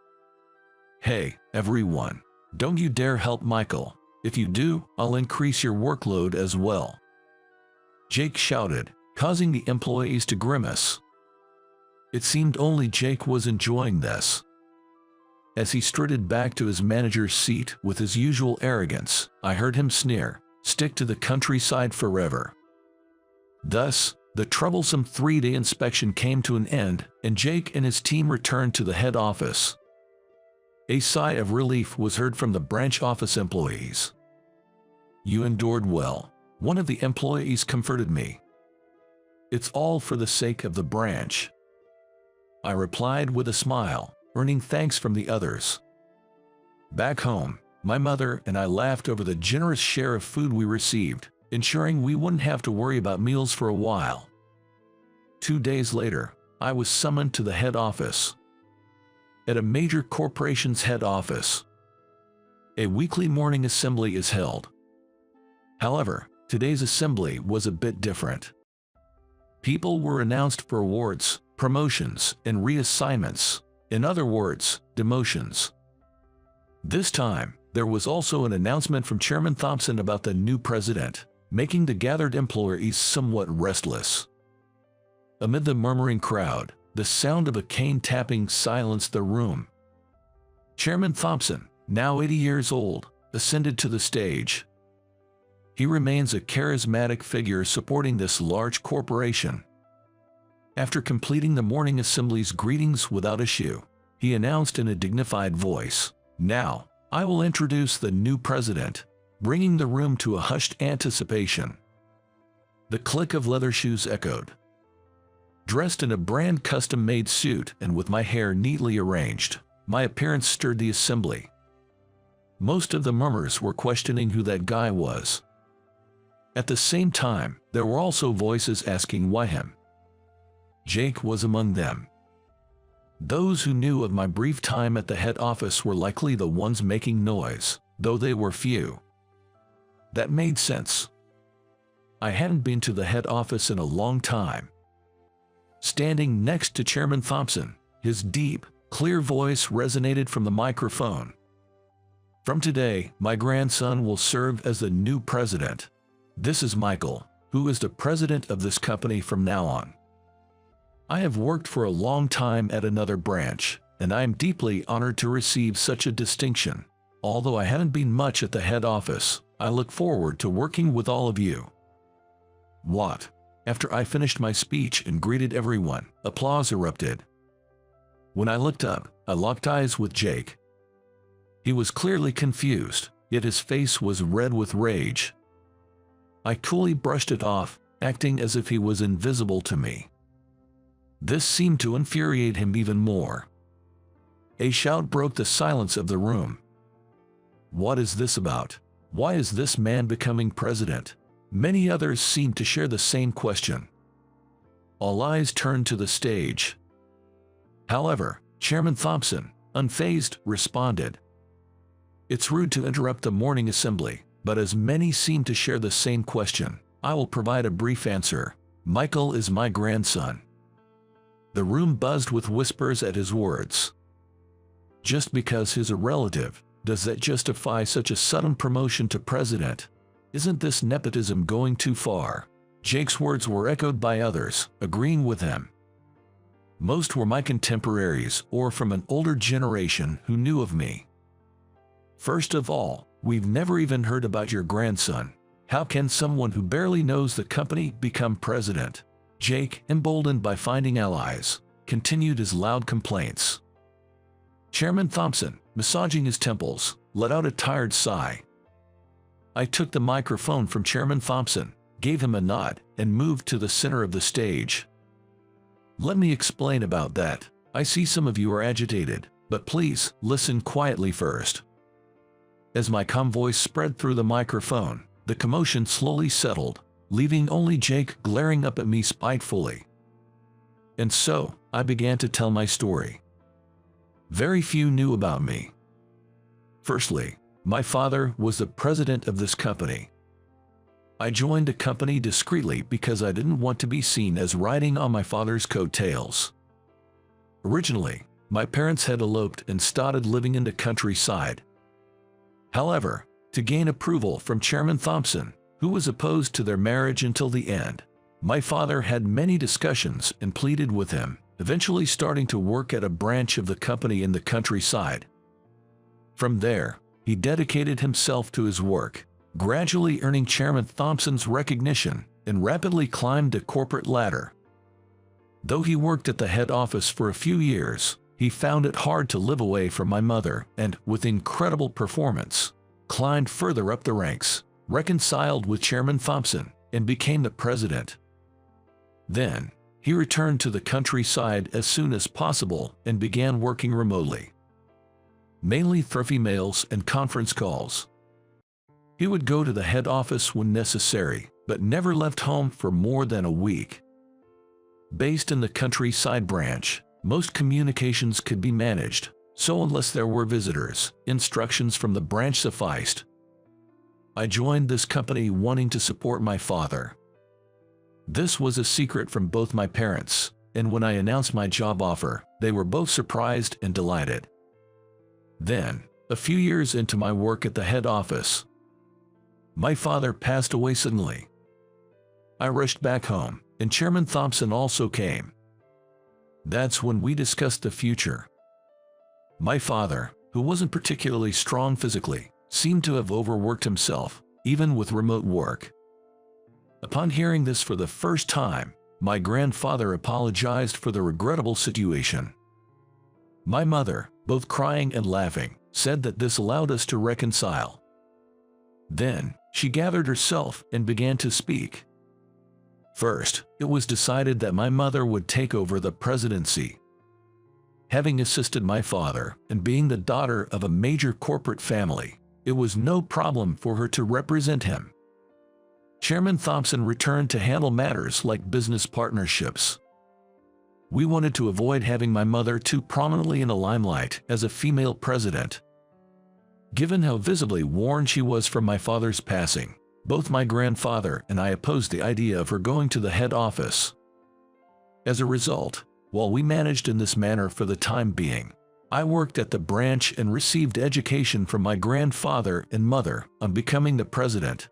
"Hey, everyone, don't you dare help Michael. If you do, I'll increase your workload as well," Jake shouted, causing the employees to grimace. It seemed only Jake was enjoying this. As he strutted back to his manager's seat with his usual arrogance, I heard him sneer, "Stick to the countryside forever." Thus, the troublesome 3-day inspection came to an end, and Jake and his team returned to the head office. A sigh of relief was heard from the branch office employees. "You endured well," one of the employees comforted me. "It's all for the sake of the branch," I replied with a smile, earning thanks from the others. Back home, my mother and I laughed over the generous share of food we received, ensuring we wouldn't have to worry about meals for a while. 2 days later, I was summoned to the head office. At a major corporation's head office, a weekly morning assembly is held. However, today's assembly was a bit different. People were announced for awards, promotions, and reassignments. In other words, demotions. This time, there was also an announcement from Chairman Thompson about the new president, making the gathered employees somewhat restless. Amid the murmuring crowd, the sound of a cane tapping silenced the room. Chairman Thompson, now 80 years old, ascended to the stage. He remains a charismatic figure supporting this large corporation. After completing the morning assembly's greetings without issue, he announced in a dignified voice, "Now, I will introduce the new president," bringing the room to a hushed anticipation. The click of leather shoes echoed. Dressed in a brand custom-made suit and with my hair neatly arranged, my appearance stirred the assembly. Most of the murmurs were questioning who that guy was. At the same time, there were also voices asking why him. Jake was among them. Those who knew of my brief time at the head office were likely the ones making noise, though they were few. That made sense. I hadn't been to the head office in a long time. Standing next to Chairman Thompson, his deep, clear voice resonated from the microphone. "From today, my grandson will serve as the new president. This is Michael, who is the president of this company from now on. I have worked for a long time at another branch, and I am deeply honored to receive such a distinction. Although I haven't been much at the head office, I look forward to working with all of you." What? After I finished my speech and greeted everyone, applause erupted. When I looked up, I locked eyes with Jake. He was clearly confused, yet his face was red with rage. I coolly brushed it off, acting as if he was invisible to me. This seemed to infuriate him even more. A shout broke the silence of the room. "What is this about? Why is this man becoming president?" Many others seemed to share the same question. All eyes turned to the stage. However, Chairman Thompson, unfazed, responded, "It's rude to interrupt the morning assembly, but as many seem to share the same question, I will provide a brief answer. Michael is my grandson." The room buzzed with whispers at his words. Just because he's a relative, does that justify such a sudden promotion to president? Isn't this nepotism going too far? Jake's words were echoed by others, agreeing with him. Most were my contemporaries or from an older generation who knew of me. "First of all, we've never even heard about your grandson. How can someone who barely knows the company become president?" Jake, emboldened by finding allies, continued his loud complaints. Chairman Thompson, massaging his temples, let out a tired sigh. I took the microphone from Chairman Thompson, gave him a nod, and moved to the center of the stage. "Let me explain about that. I see some of you are agitated, but please listen quietly first." As my calm voice spread through the microphone, the commotion slowly settled, leaving only Jake glaring up at me spitefully. And so, I began to tell my story. Very few knew about me. Firstly, my father was the president of this company. I joined the company discreetly because I didn't want to be seen as riding on my father's coattails. Originally, my parents had eloped and started living in the countryside. However, to gain approval from Chairman Thompson, who was opposed to their marriage until the end, my father had many discussions and pleaded with him, eventually starting to work at a branch of the company in the countryside. From there, he dedicated himself to his work, gradually earning Chairman Thompson's recognition, and rapidly climbed the corporate ladder. Though he worked at the head office for a few years, he found it hard to live away from my mother and, with incredible performance, climbed further up the ranks, reconciled with Chairman Thompson, and became the president. Then, he returned to the countryside as soon as possible and began working remotely, mainly through emails and conference calls. He would go to the head office when necessary, but never left home for more than a week. Based in the countryside branch, most communications could be managed, so unless there were visitors, instructions from the branch sufficed. I joined this company wanting to support my father. This was a secret from both my parents, and when I announced my job offer, they were both surprised and delighted. Then, a few years into my work at the head office, my father passed away suddenly. I rushed back home, and Chairman Thompson also came. That's when we discussed the future. My father, who wasn't particularly strong physically, seemed to have overworked himself, even with remote work. Upon hearing this for the first time, my grandfather apologized for the regrettable situation. My mother, both crying and laughing, said that this allowed us to reconcile. Then, she gathered herself and began to speak. First, it was decided that my mother would take over the presidency. Having assisted my father and being the daughter of a major corporate family, it was no problem for her to represent him. Chairman Thompson returned to handle matters like business partnerships. We wanted to avoid having my mother too prominently in the limelight as a female president. Given how visibly worn she was from my father's passing, both my grandfather and I opposed the idea of her going to the head office. As a result, while we managed in this manner for the time being, I worked at the branch and received education from my grandfather and mother on becoming the president.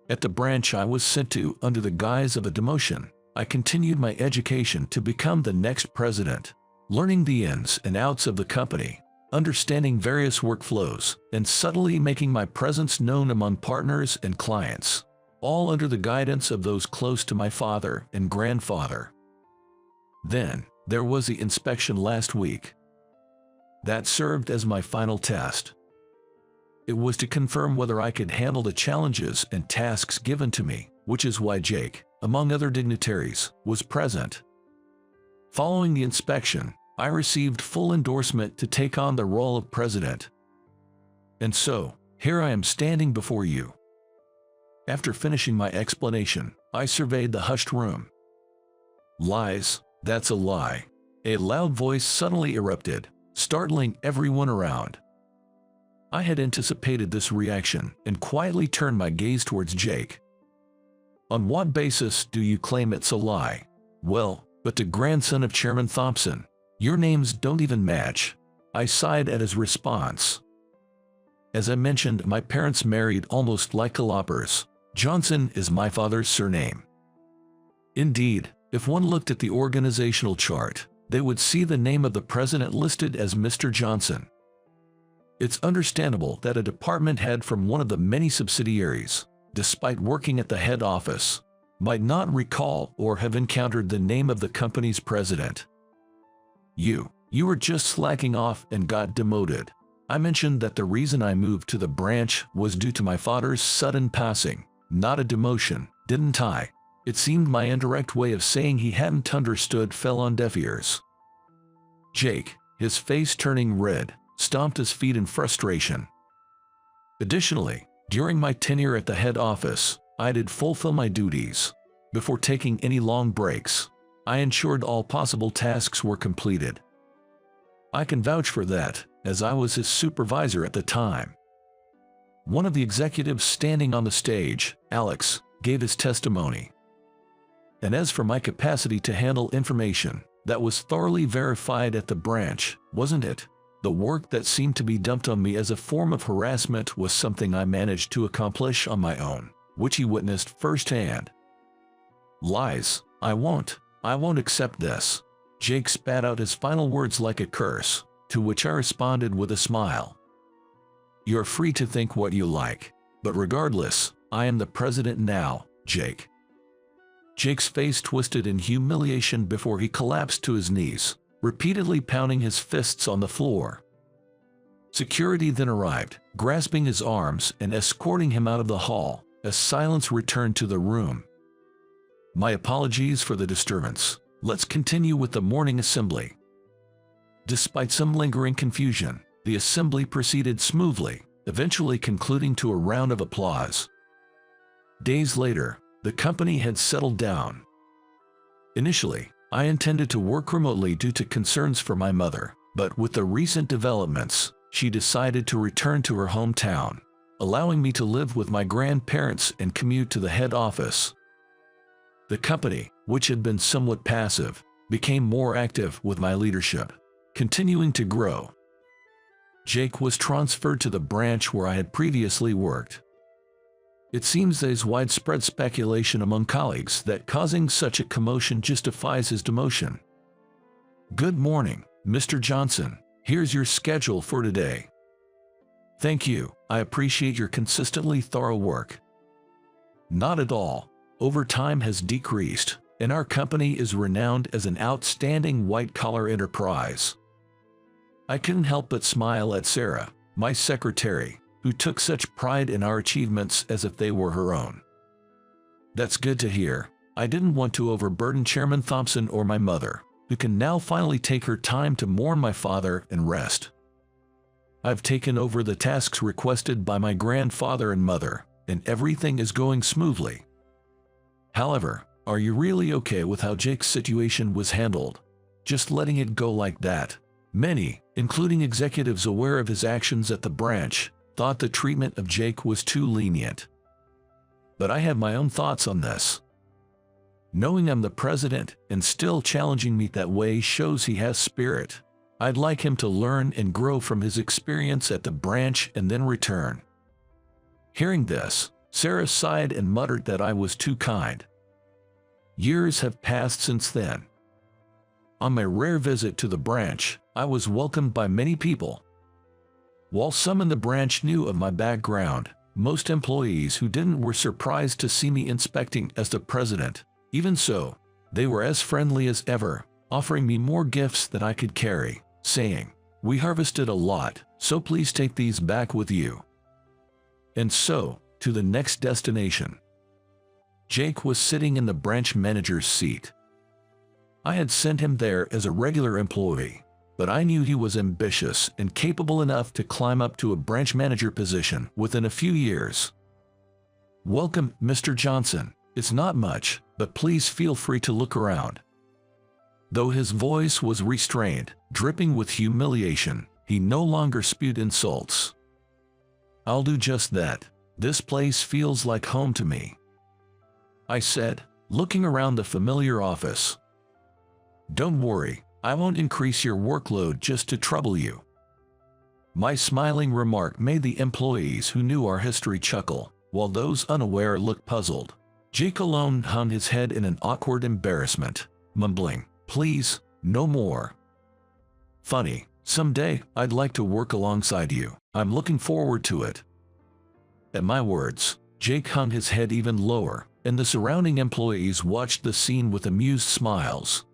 At the branch I was sent to under the guise of a demotion, I continued my education to become the next president, learning the ins and outs of the company, understanding various workflows, and subtly making my presence known among partners and clients, all under the guidance of those close to my father and grandfather. Then, there was the inspection last week. That served as my final test. It was to confirm whether I could handle the challenges and tasks given to me, which is why Jake, among other dignitaries, was present. Following the inspection, I received full endorsement to take on the role of president. And so, here I am standing before you. After finishing my explanation, I surveyed the hushed room. Lies, that's a lie. A loud voice suddenly erupted, startling everyone around. I had anticipated this reaction and quietly turned my gaze towards Jake. On what basis do you claim it's a lie? Well, but the grandson of Chairman Thompson. Your names don't even match. I sighed at his response. As I mentioned, my parents married almost like loppers. Johnson is my father's surname. Indeed, if one looked at the organizational chart, they would see the name of the president listed as Mr. Johnson. It's understandable that a department head from one of the many subsidiaries, despite working at the head office, might not recall or have encountered the name of the company's president. You were just slacking off and got demoted. I mentioned that the reason I moved to the branch was due to my father's sudden passing, not a demotion, didn't I? It seemed my indirect way of saying he hadn't understood fell on deaf ears. Jake, his face turning red, stomped his feet in frustration. Additionally, during my tenure at the head office, I did fulfill my duties. Before taking any long breaks, I ensured all possible tasks were completed. I can vouch for that, as I was his supervisor at the time. One of the executives standing on the stage, Alex, gave his testimony. And as for my capacity to handle information, that was thoroughly verified at the branch, wasn't it? The work that seemed to be dumped on me as a form of harassment was something I managed to accomplish on my own, which he witnessed firsthand. Lies, I won't accept this. Jake spat out his final words like a curse, to which I responded with a smile. You're free to think what you like, but regardless, I am the president now, Jake. Jake's face twisted in humiliation before he collapsed to his knees, repeatedly pounding his fists on the floor. Security then arrived, grasping his arms and escorting him out of the hall, as silence returned to the room. My apologies for the disturbance. Let's continue with the morning assembly. Despite some lingering confusion, the assembly proceeded smoothly, eventually concluding to a round of applause. Days later, the company had settled down. Initially, I intended to work remotely due to concerns for my mother, but with the recent developments, she decided to return to her hometown, allowing me to live with my grandparents and commute to the head office. The company, which had been somewhat passive, became more active with my leadership, continuing to grow. Jake was transferred to the branch where I had previously worked. It seems there's widespread speculation among colleagues that causing such a commotion justifies his demotion. Good morning, Mr. Johnson. Here's your schedule for today. Thank you. I appreciate your consistently thorough work. Not at all. Overtime has decreased, and our company is renowned as an outstanding white-collar enterprise. I couldn't help but smile at Sarah, my secretary, who took such pride in our achievements as if they were her own. That's good to hear. I didn't want to overburden Chairman Thompson or my mother, who can now finally take her time to mourn my father and rest. I've taken over the tasks requested by my grandfather and mother, and everything is going smoothly. However, Are you really okay with how Jake's situation was handled? Just letting it go like that? Many, including executives aware of his actions at the branch, thought the treatment of Jake was too lenient. But I have my own thoughts on this. Knowing I'm the president and still challenging me that way shows he has spirit. I'd like him to learn and grow from his experience at the branch and then return. Hearing this, Sarah sighed and muttered that I was too kind. Years have passed since then. On my rare visit to the branch, I was welcomed by many people. While some in the branch knew of my background, most employees who didn't were surprised to see me inspecting as the president. Even so, they were as friendly as ever, offering me more gifts than I could carry, saying, "We harvested a lot, so please take these back with you." And so, to the next destination. Jake was sitting in the branch manager's seat. I had sent him there as a regular employee, but I knew he was ambitious and capable enough to climb up to a branch manager position within a few years. "Welcome, Mr. Johnson. It's not much, but please feel free to look around." Though his voice was restrained, dripping with humiliation, he no longer spewed insults. "I'll do just that. This place feels like home to me," I said, looking around the familiar office. "Don't worry, I won't increase your workload just to trouble you." My smiling remark made the employees who knew our history chuckle, while those unaware looked puzzled. Jake alone hung his head in an awkward embarrassment, mumbling, "Please, no more." "Funny, someday I'd like to work alongside you. I'm looking forward to it." At my words, Jake hung his head even lower, and the surrounding employees watched the scene with amused smiles.